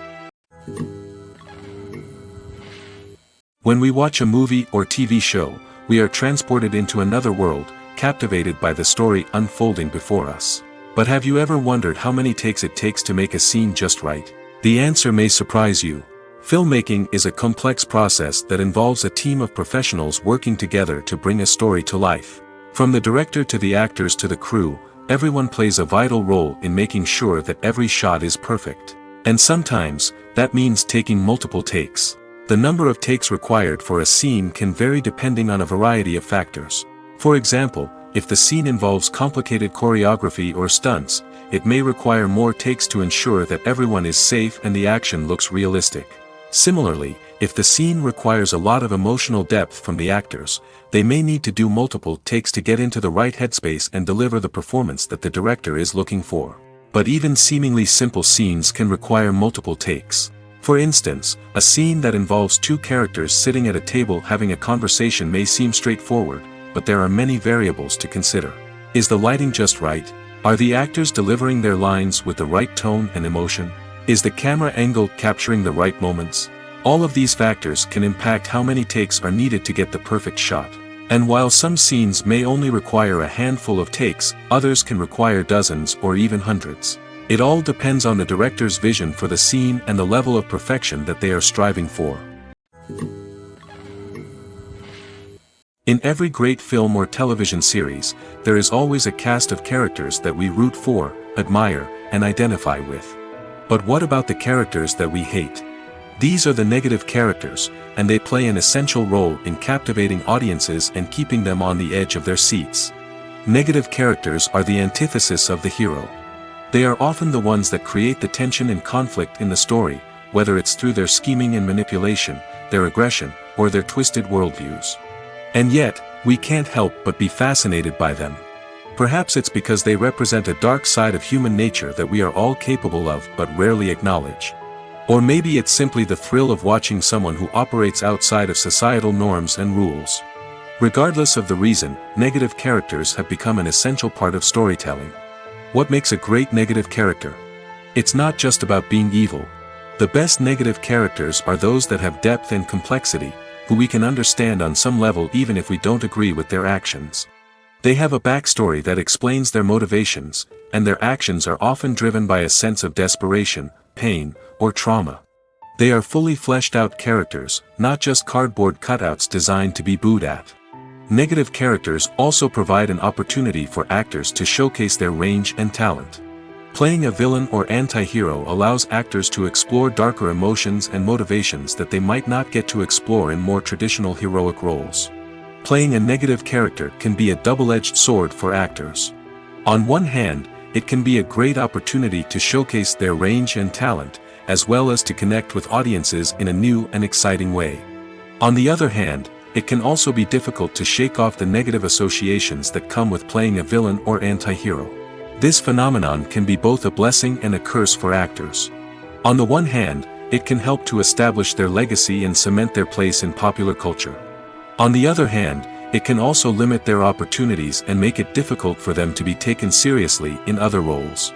When we watch a movie or TV show, we are transported into another world, captivated by the story unfolding before us. But have you ever wondered how many takes it takes to make a scene just right? The answer may surprise you. Filmmaking is a complex process that involves a team of professionals working together to bring a story to life. From the director to the actors to the crew, everyone plays a vital role in making sure that every shot is perfect. And sometimes, that means taking multiple takes. The number of takes required for a scene can vary depending on a variety of factors. For example, if the scene involves complicated choreography or stunts, it may require more takes to ensure that everyone is safe and the action looks realistic. Similarly, if the scene requires a lot of emotional depth from the actors, they may need to do multiple takes to get into the right headspace and deliver the performance that the director is looking for. But even seemingly simple scenes can require multiple takes. For instance, a scene that involves two characters sitting at a table having a conversation may seem straightforward, but there are many variables to consider. Is the lighting just right? Are the actors delivering their lines with the right tone and emotion? Is the camera angle capturing the right moments? All of these factors can impact how many takes are needed to get the perfect shot. And while some scenes may only require a handful of takes, others can require dozens or even hundreds. It all depends on the director's vision for the scene and the level of perfection that they are striving for. In every great film or television series, there is always a cast of characters that we root for, admire, and identify with. But what about the characters that we hate? These are the negative characters, and they play an essential role in captivating audiences and keeping them on the edge of their seats. Negative characters are the antithesis of the hero. They are often the ones that create the tension and conflict in the story, whether it's through their scheming and manipulation, their aggression, or their twisted worldviews. And yet, we can't help but be fascinated by them. Perhaps it's because they represent a dark side of human nature that we are all capable of but rarely acknowledge. Or maybe it's simply the thrill of watching someone who operates outside of societal norms and rules. Regardless of the reason, negative characters have become an essential part of storytelling. What makes a great negative character? It's not just about being evil. The best negative characters are those that have depth and complexity, who we can understand on some level even if we don't agree with their actions. They have a backstory that explains their motivations, and their actions are often driven by a sense of desperation, pain, or trauma. They are fully fleshed out characters, not just cardboard cutouts designed to be booed at. Negative characters also provide an opportunity for actors to showcase their range and talent. Playing a villain or anti-hero allows actors to explore darker emotions and motivations that they might not get to explore in more traditional heroic roles. Playing a negative character can be a double-edged sword for actors. On one hand, it can be a great opportunity to showcase their range and talent, as well as to connect with audiences in a new and exciting way. On the other hand, it can also be difficult to shake off the negative associations that come with playing a villain or anti-hero. This phenomenon can be both a blessing and a curse for actors. On the one hand, it can help to establish their legacy and cement their place in popular culture. On the other hand, it can also limit their opportunities and make it difficult for them to be taken seriously in other roles.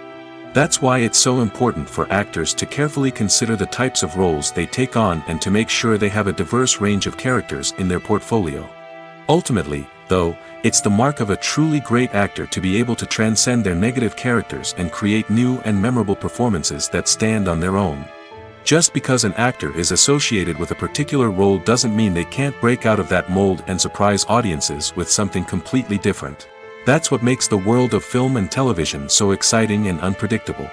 That's why it's so important for actors to carefully consider the types of roles they take on and to make sure they have a diverse range of characters in their portfolio. Ultimately, though, it's the mark of a truly great actor to be able to transcend their negative characters and create new and memorable performances that stand on their own. Just because an actor is associated with a particular role doesn't mean they can't break out of that mold and surprise audiences with something completely different. That's what makes the world of film and television so exciting and unpredictable.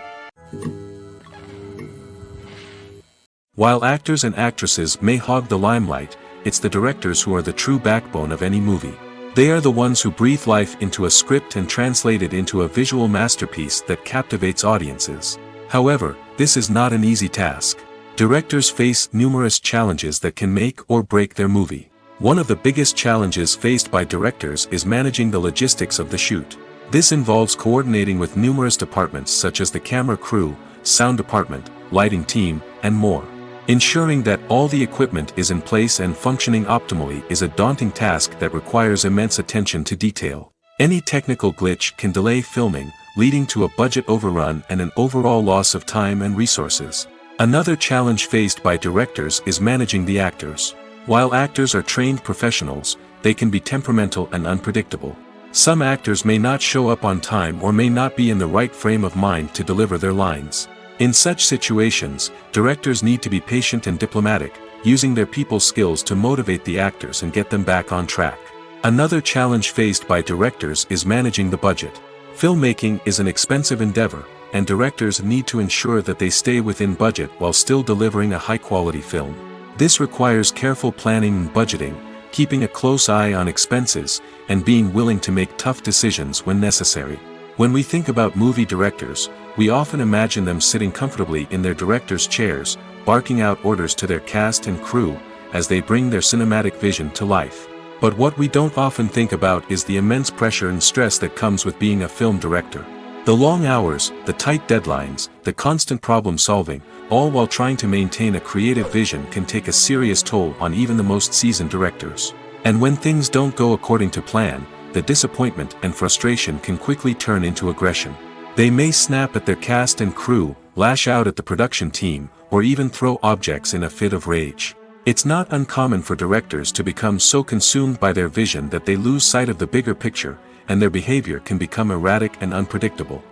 While actors and actresses may hog the limelight, it's the directors who are the true backbone of any movie. They are the ones who breathe life into a script and translate it into a visual masterpiece that captivates audiences. However, this is not an easy task. Directors face numerous challenges that can make or break their movie. One of the biggest challenges faced by directors is managing the logistics of the shoot. This involves coordinating with numerous departments such as the camera crew, sound department, lighting team, and more. Ensuring that all the equipment is in place and functioning optimally is a daunting task that requires immense attention to detail. Any technical glitch can delay filming, leading to a budget overrun and an overall loss of time and resources. Another challenge faced by directors is managing the actors. While actors are trained professionals, they can be temperamental and unpredictable. Some actors may not show up on time or may not be in the right frame of mind to deliver their lines. In such situations, directors need to be patient and diplomatic, using their people skills to motivate the actors and get them back on track. Another challenge faced by directors is managing the budget. Filmmaking is an expensive endeavor, and directors need to ensure that they stay within budget while still delivering a high-quality film. This requires careful planning and budgeting, keeping a close eye on expenses, and being willing to make tough decisions when necessary. When we think about movie directors, we often imagine them sitting comfortably in their director's chairs, barking out orders to their cast and crew, as they bring their cinematic vision to life. But what we don't often think about is the immense pressure and stress that comes with being a film director. The long hours, the tight deadlines, the constant problem solving, all while trying to maintain a creative vision can take a serious toll on even the most seasoned directors. And when things don't go according to plan, the disappointment and frustration can quickly turn into aggression. They may snap at their cast and crew, lash out at the production team, or even throw objects in a fit of rage. It's not uncommon for directors to become so consumed by their vision that they lose sight of the bigger picture, and their behavior can become erratic and unpredictable.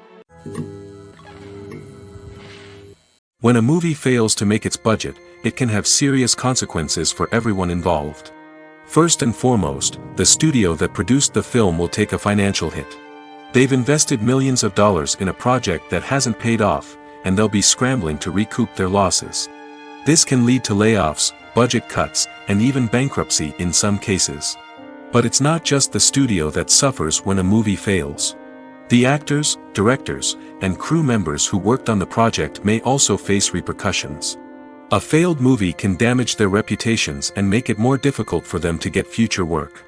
When a movie fails to make its budget, it can have serious consequences for everyone involved. First and foremost, the studio that produced the film will take a financial hit. They've invested millions of dollars in a project that hasn't paid off, and they'll be scrambling to recoup their losses. This can lead to layoffs, budget cuts, and even bankruptcy in some cases. But it's not just the studio that suffers when a movie fails. The actors, directors, and crew members who worked on the project may also face repercussions. A failed movie can damage their reputations and make it more difficult for them to get future work.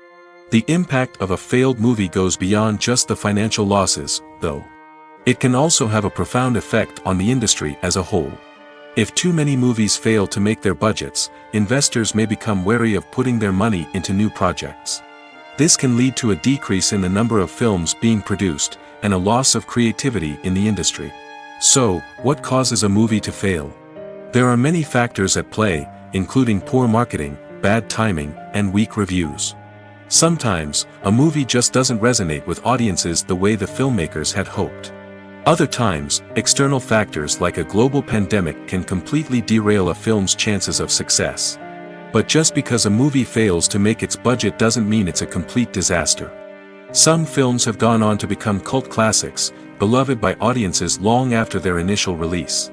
The impact of a failed movie goes beyond just the financial losses, though. It can also have a profound effect on the industry as a whole. If too many movies fail to make their budgets, investors may become wary of putting their money into new projects. This can lead to a decrease in the number of films being produced, and a loss of creativity in the industry. So, what causes a movie to fail? There are many factors at play, including poor marketing, bad timing, and weak reviews. Sometimes, a movie just doesn't resonate with audiences the way the filmmakers had hoped. Other times, external factors like a global pandemic can completely derail a film's chances of success. But just because a movie fails to make its budget doesn't mean it's a complete disaster. Some films have gone on to become cult classics, beloved by audiences long after their initial release.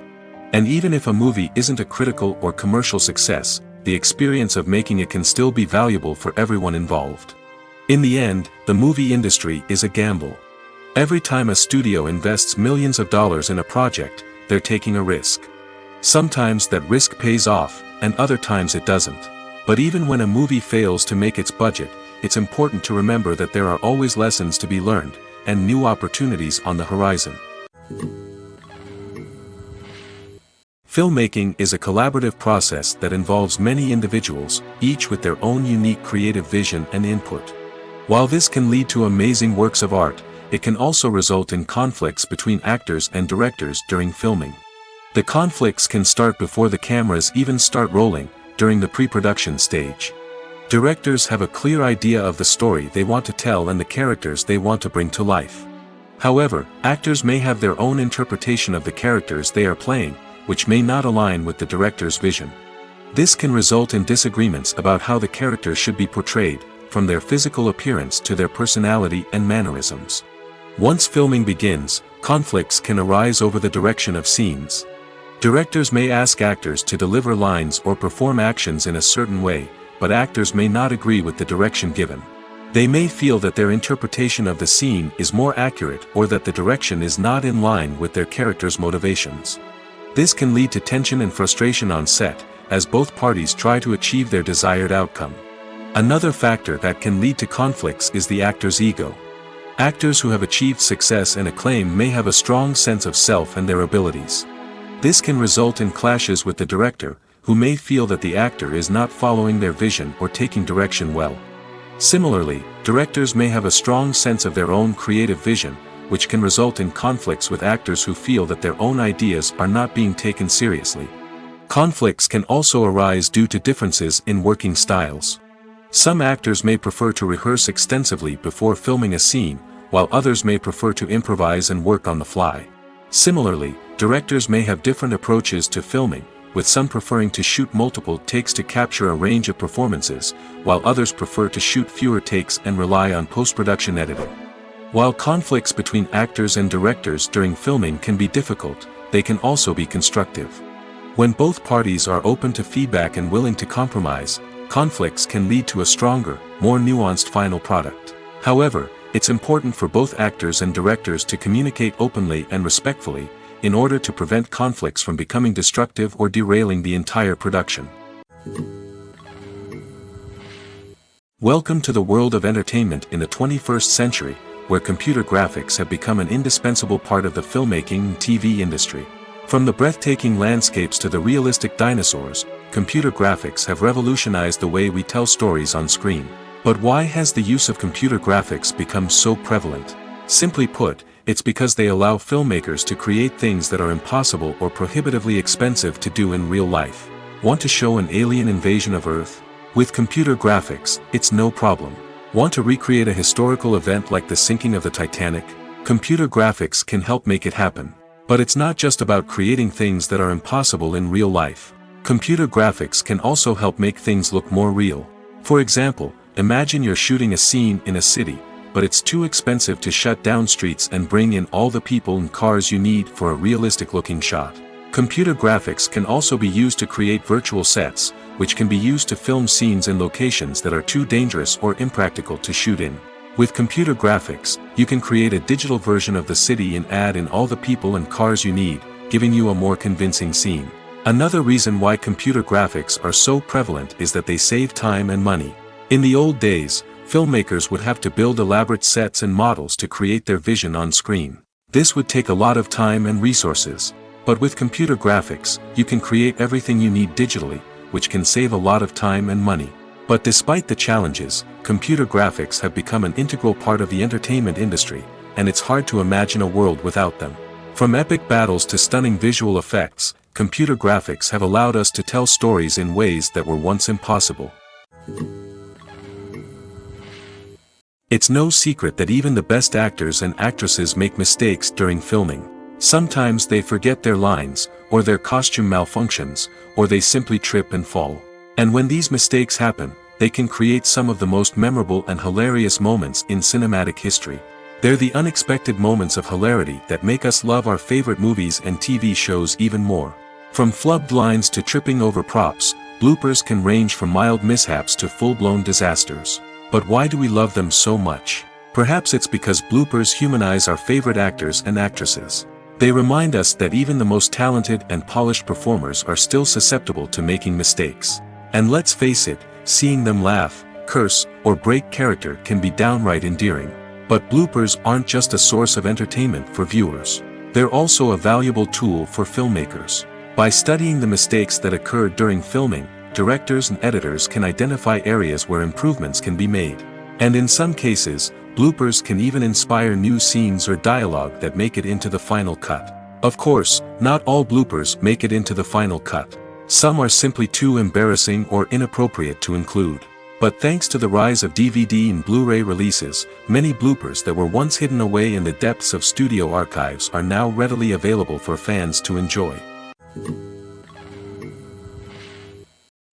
And even if a movie isn't a critical or commercial success, the experience of making it can still be valuable for everyone involved. In the end, the movie industry is a gamble. Every time a studio invests millions of dollars in a project, they're taking a risk. Sometimes that risk pays off, and other times it doesn't. But even when a movie fails to make its budget, it's important to remember that there are always lessons to be learned, and new opportunities on the horizon. Filmmaking is a collaborative process that involves many individuals, each with their own unique creative vision and input. While this can lead to amazing works of art, it can also result in conflicts between actors and directors during filming. The conflicts can start before the cameras even start rolling, during the pre-production stage. Directors have a clear idea of the story they want to tell and the characters they want to bring to life. However, actors may have their own interpretation of the characters they are playing, which may not align with the director's vision. This can result in disagreements about how the characters should be portrayed, from their physical appearance to their personality and mannerisms. Once filming begins, conflicts can arise over the direction of scenes. Directors may ask actors to deliver lines or perform actions in a certain way, but actors may not agree with the direction given. They may feel that their interpretation of the scene is more accurate or that the direction is not in line with their character's motivations. This can lead to tension and frustration on set, as both parties try to achieve their desired outcome. Another factor that can lead to conflicts is the actor's ego. Actors who have achieved success and acclaim may have a strong sense of self and their abilities. This can result in clashes with the director, who may feel that the actor is not following their vision or taking direction well. Similarly, directors may have a strong sense of their own creative vision, which can result in conflicts with actors who feel that their own ideas are not being taken seriously. Conflicts can also arise due to differences in working styles. Some actors may prefer to rehearse extensively before filming a scene, while others may prefer to improvise and work on the fly. Similarly, directors may have different approaches to filming, with some preferring to shoot multiple takes to capture a range of performances, while others prefer to shoot fewer takes and rely on post-production editing. While conflicts between actors and directors during filming can be difficult, they can also be constructive. When both parties are open to feedback and willing to compromise, conflicts can lead to a stronger, more nuanced final product. However, it's important for both actors and directors to communicate openly and respectfully, in order to prevent conflicts from becoming destructive or derailing the entire production. Welcome to the world of entertainment in the 21st century, where computer graphics have become an indispensable part of the filmmaking and TV industry. From the breathtaking landscapes to the realistic dinosaurs, computer graphics have revolutionized the way we tell stories on screen. But why has the use of computer graphics become so prevalent? Simply put, it's because they allow filmmakers to create things that are impossible or prohibitively expensive to do in real life. Want to show an alien invasion of Earth? With computer graphics, it's no problem. Want to recreate a historical event like the sinking of the Titanic? Computer graphics can help make it happen. But it's not just about creating things that are impossible in real life. Computer graphics can also help make things look more real. For example, imagine you're shooting a scene in a city, but it's too expensive to shut down streets and bring in all the people and cars you need for a realistic-looking shot. Computer graphics can also be used to create virtual sets, which can be used to film scenes in locations that are too dangerous or impractical to shoot in. With computer graphics, you can create a digital version of the city and add in all the people and cars you need, giving you a more convincing scene. Another reason why computer graphics are so prevalent is that they save time and money. In the old days, filmmakers would have to build elaborate sets and models to create their vision on screen. This would take a lot of time and resources. But with computer graphics, you can create everything you need digitally, which can save a lot of time and money. But despite the challenges, computer graphics have become an integral part of the entertainment industry, and it's hard to imagine a world without them. From epic battles to stunning visual effects, computer graphics have allowed us to tell stories in ways that were once impossible. It's no secret that even the best actors and actresses make mistakes during filming. Sometimes they forget their lines, or their costume malfunctions, or they simply trip and fall. And when these mistakes happen, they can create some of the most memorable and hilarious moments in cinematic history. They're the unexpected moments of hilarity that make us love our favorite movies and TV shows even more. From flubbed lines to tripping over props, bloopers can range from mild mishaps to full-blown disasters. But why do we love them so much? Perhaps it's because bloopers humanize our favorite actors and actresses. They remind us that even the most talented and polished performers are still susceptible to making mistakes. And let's face it, seeing them laugh, curse, or break character can be downright endearing. But bloopers aren't just a source of entertainment for viewers. They're also a valuable tool for filmmakers. By studying the mistakes that occurred during filming, directors and editors can identify areas where improvements can be made. And in some cases, bloopers can even inspire new scenes or dialogue that make it into the final cut. Of course, not all bloopers make it into the final cut. Some are simply too embarrassing or inappropriate to include. But thanks to the rise of DVD and Blu-ray releases, many bloopers that were once hidden away in the depths of studio archives are now readily available for fans to enjoy.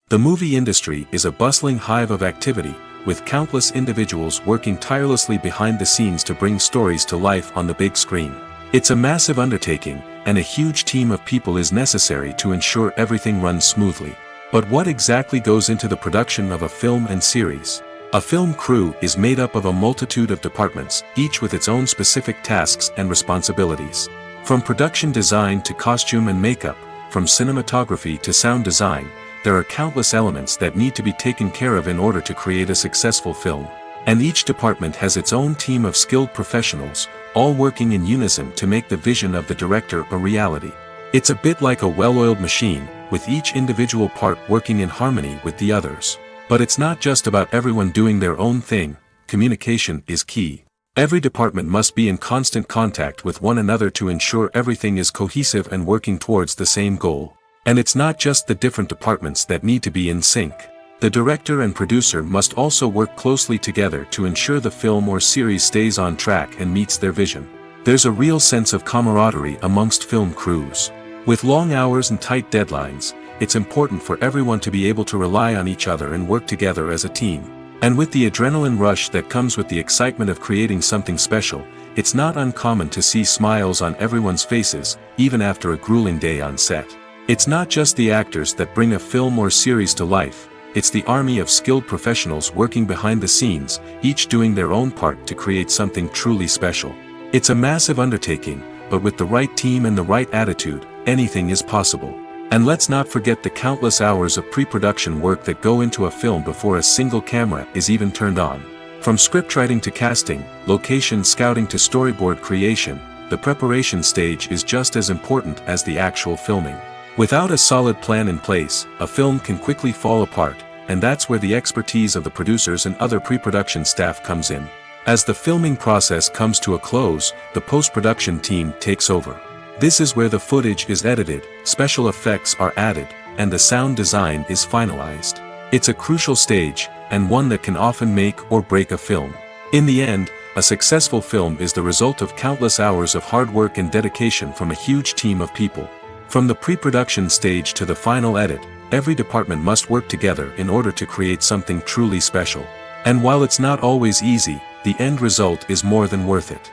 The movie industry is a bustling hive of activity, with countless individuals working tirelessly behind the scenes to bring stories to life on the big screen. It's a massive undertaking, and a huge team of people is necessary to ensure everything runs smoothly. But what exactly goes into the production of a film and series? A film crew is made up of a multitude of departments, each with its own specific tasks and responsibilities. From production design to costume and makeup, from cinematography to sound design, there are countless elements that need to be taken care of in order to create a successful film. And each department has its own team of skilled professionals, all working in unison to make the vision of the director a reality. It's a bit like a well-oiled machine, with each individual part working in harmony with the others. But it's not just about everyone doing their own thing. Communication is key. Every department must be in constant contact with one another to ensure everything is cohesive and working towards the same goal. And it's not just the different departments that need to be in sync. The director and producer must also work closely together to ensure the film or series stays on track and meets their vision. There's a real sense of camaraderie amongst film crews. With long hours and tight deadlines, it's important for everyone to be able to rely on each other and work together as a team. And with the adrenaline rush that comes with the excitement of creating something special, it's not uncommon to see smiles on everyone's faces, even after a grueling day on set. It's not just the actors that bring a film or series to life, it's the army of skilled professionals working behind the scenes, each doing their own part to create something truly special. It's a massive undertaking, but with the right team and the right attitude, anything is possible. And let's not forget the countless hours of pre-production work that go into a film before a single camera is even turned on. From scriptwriting to casting, location scouting to storyboard creation, the preparation stage is just as important as the actual filming. Without a solid plan in place, a film can quickly fall apart, and that's where the expertise of the producers and other pre-production staff comes in. As the filming process comes to a close, the post-production team takes over. This is where the footage is edited, special effects are added, and the sound design is finalized. It's a crucial stage, and one that can often make or break a film. In the end, a successful film is the result of countless hours of hard work and dedication from a huge team of people. From the pre-production stage to the final edit, every department must work together in order to create something truly special. And while it's not always easy, the end result is more than worth it.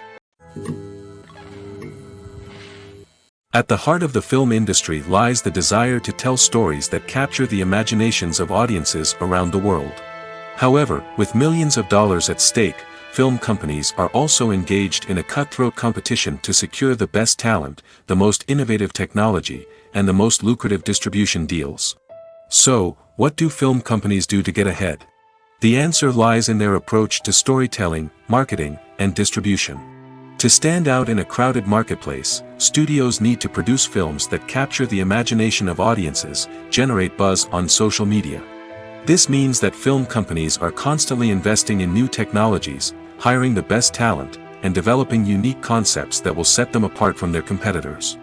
At the heart of the film industry lies the desire to tell stories that capture the imaginations of audiences around the world. However, with millions of dollars at stake, film companies are also engaged in a cutthroat competition to secure the best talent, the most innovative technology, and the most lucrative distribution deals. So, what do film companies do to get ahead? The answer lies in their approach to storytelling, marketing, and distribution. To stand out in a crowded marketplace, studios need to produce films that capture the imagination of audiences, generate buzz on social media. This means that film companies are constantly investing in new technologies, hiring the best talent, and developing unique concepts that will set them apart from their competitors.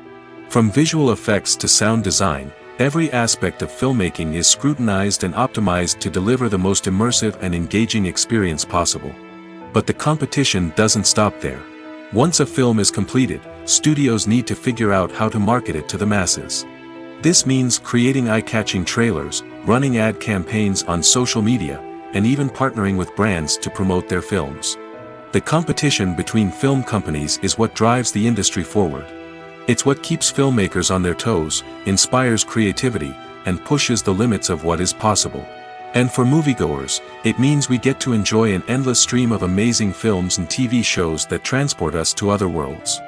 From visual effects to sound design, every aspect of filmmaking is scrutinized and optimized to deliver the most immersive and engaging experience possible. But the competition doesn't stop there. Once a film is completed, studios need to figure out how to market it to the masses. This means creating eye-catching trailers, running ad campaigns on social media, and even partnering with brands to promote their films. The competition between film companies is what drives the industry forward. It's what keeps filmmakers on their toes, inspires creativity, and pushes the limits of what is possible. And for moviegoers, it means we get to enjoy an endless stream of amazing films and TV shows that transport us to other worlds.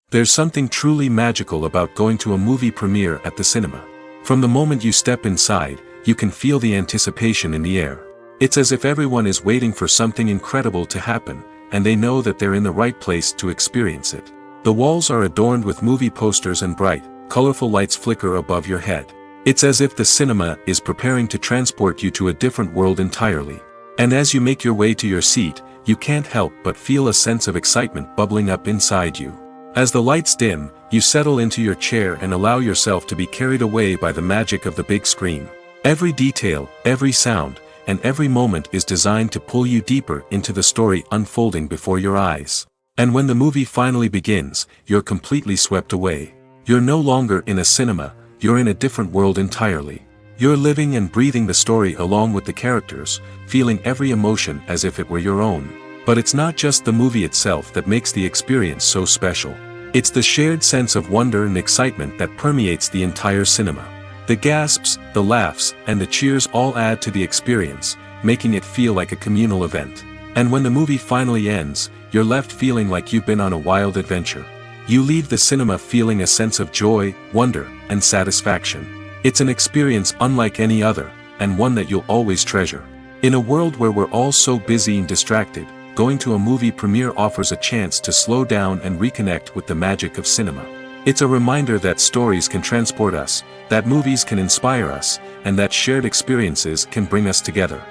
There's something truly magical about going to a movie premiere at the cinema. From the moment you step inside, you can feel the anticipation in the air. It's as if everyone is waiting for something incredible to happen, and they know that they're in the right place to experience it. The walls are adorned with movie posters and bright, colorful lights flicker above your head. It's as if the cinema is preparing to transport you to a different world entirely. And as you make your way to your seat, you can't help but feel a sense of excitement bubbling up inside you. As the lights dim, you settle into your chair and allow yourself to be carried away by the magic of the big screen. Every detail, every sound, and every moment is designed to pull you deeper into the story unfolding before your eyes. And when the movie finally begins, you're completely swept away. You're no longer in a cinema, you're in a different world entirely. You're living and breathing the story along with the characters, feeling every emotion as if it were your own. But it's not just the movie itself that makes the experience so special. It's the shared sense of wonder and excitement that permeates the entire cinema. The gasps, the laughs, and the cheers all add to the experience, making it feel like a communal event. And when the movie finally ends, you're left feeling like you've been on a wild adventure. You leave the cinema feeling a sense of joy, wonder, and satisfaction. It's an experience unlike any other, and one that you'll always treasure. In a world where we're all so busy and distracted, going to a movie premiere offers a chance to slow down and reconnect with the magic of cinema. It's a reminder that stories can transport us, that movies can inspire us, and that shared experiences can bring us together.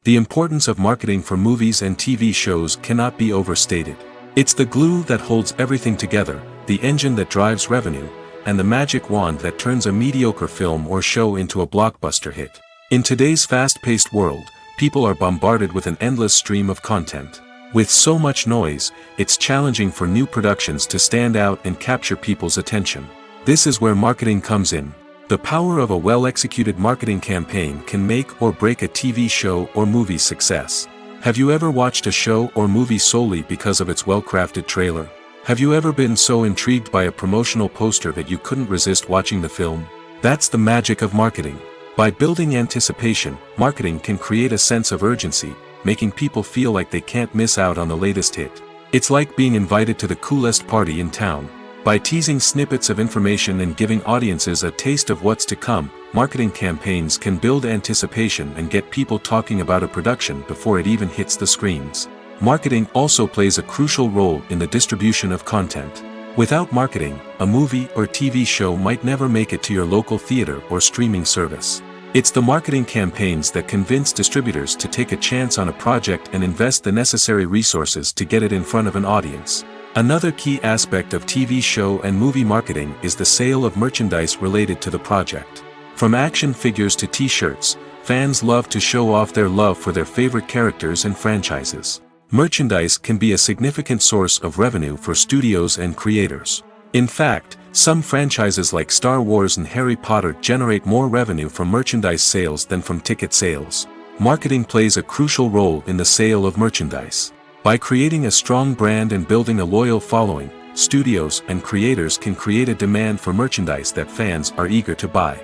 The importance of marketing for movies and TV shows cannot be overstated. It's the glue that holds everything together, the engine that drives revenue, and the magic wand that turns a mediocre film or show into a blockbuster hit. In today's fast-paced world, people are bombarded with an endless stream of content. With so much noise, it's challenging for new productions to stand out and capture people's attention. This is where marketing comes in. The power of a well-executed marketing campaign can make or break a TV show or movie's success. Have you ever watched a show or movie solely because of its well-crafted trailer? Have you ever been so intrigued by a promotional poster that you couldn't resist watching the film? That's the magic of marketing. By building anticipation, marketing can create a sense of urgency, making people feel like they can't miss out on the latest hit. It's like being invited to the coolest party in town. By teasing snippets of information and giving audiences a taste of what's to come, marketing campaigns can build anticipation and get people talking about a production before it even hits the screens. Marketing also plays a crucial role in the distribution of content. Without marketing, a movie or TV show might never make it to your local theater or streaming service. It's the marketing campaigns that convince distributors to take a chance on a project and invest the necessary resources to get it in front of an audience. Another key aspect of TV show and movie marketing is the sale of merchandise related to the project. From action figures to t-shirts, fans love to show off their love for their favorite characters and franchises. Merchandise can be a significant source of revenue for studios and creators. In fact, some franchises like Star Wars and Harry Potter generate more revenue from merchandise sales than from ticket sales. Marketing plays a crucial role in the sale of merchandise. By creating a strong brand and building a loyal following, studios and creators can create a demand for merchandise that fans are eager to buy.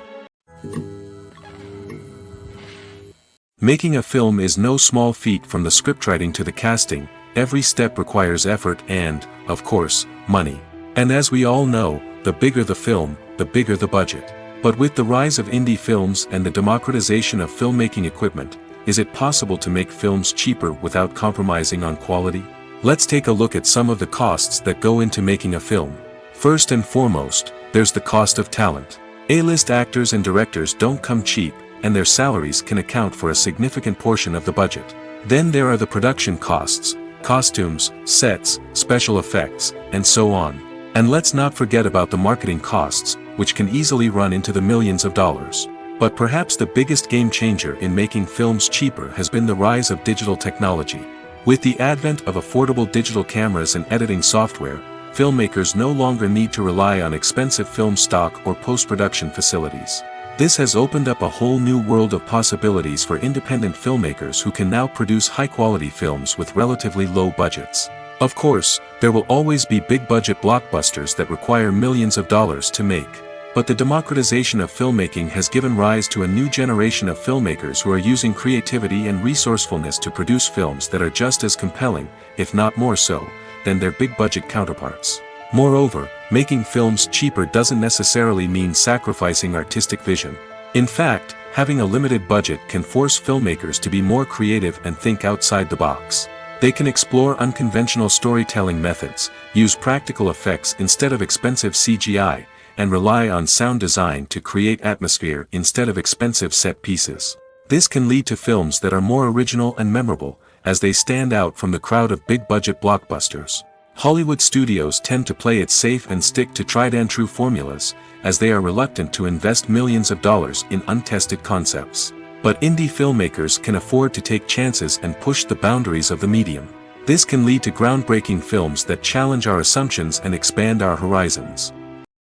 Making a film is no small feat. From the scriptwriting to the casting, every step requires effort and, of course, money. And as we all know, the bigger the film, the bigger the budget. But with the rise of indie films and the democratization of filmmaking equipment, is it possible to make films cheaper without compromising on quality? Let's take a look at some of the costs that go into making a film. First and foremost, there's the cost of talent. A-list actors and directors don't come cheap, and their salaries can account for a significant portion of the budget. Then there are the production costs, costumes, sets, special effects, and so on. And let's not forget about the marketing costs, which can easily run into the millions of dollars. But perhaps the biggest game changer in making films cheaper has been the rise of digital technology. With the advent of affordable digital cameras and editing software, filmmakers no longer need to rely on expensive film stock or post-production facilities. This has opened up a whole new world of possibilities for independent filmmakers who can now produce high-quality films with relatively low budgets. Of course, there will always be big-budget blockbusters that require millions of dollars to make. But the democratization of filmmaking has given rise to a new generation of filmmakers who are using creativity and resourcefulness to produce films that are just as compelling, if not more so, than their big-budget counterparts. Moreover, making films cheaper doesn't necessarily mean sacrificing artistic vision. In fact, having a limited budget can force filmmakers to be more creative and think outside the box. They can explore unconventional storytelling methods, use practical effects instead of expensive CGI, and rely on sound design to create atmosphere instead of expensive set pieces. This can lead to films that are more original and memorable, as they stand out from the crowd of big-budget blockbusters. Hollywood studios tend to play it safe and stick to tried-and-true formulas, as they are reluctant to invest millions of dollars in untested concepts. But indie filmmakers can afford to take chances and push the boundaries of the medium. This can lead to groundbreaking films that challenge our assumptions and expand our horizons.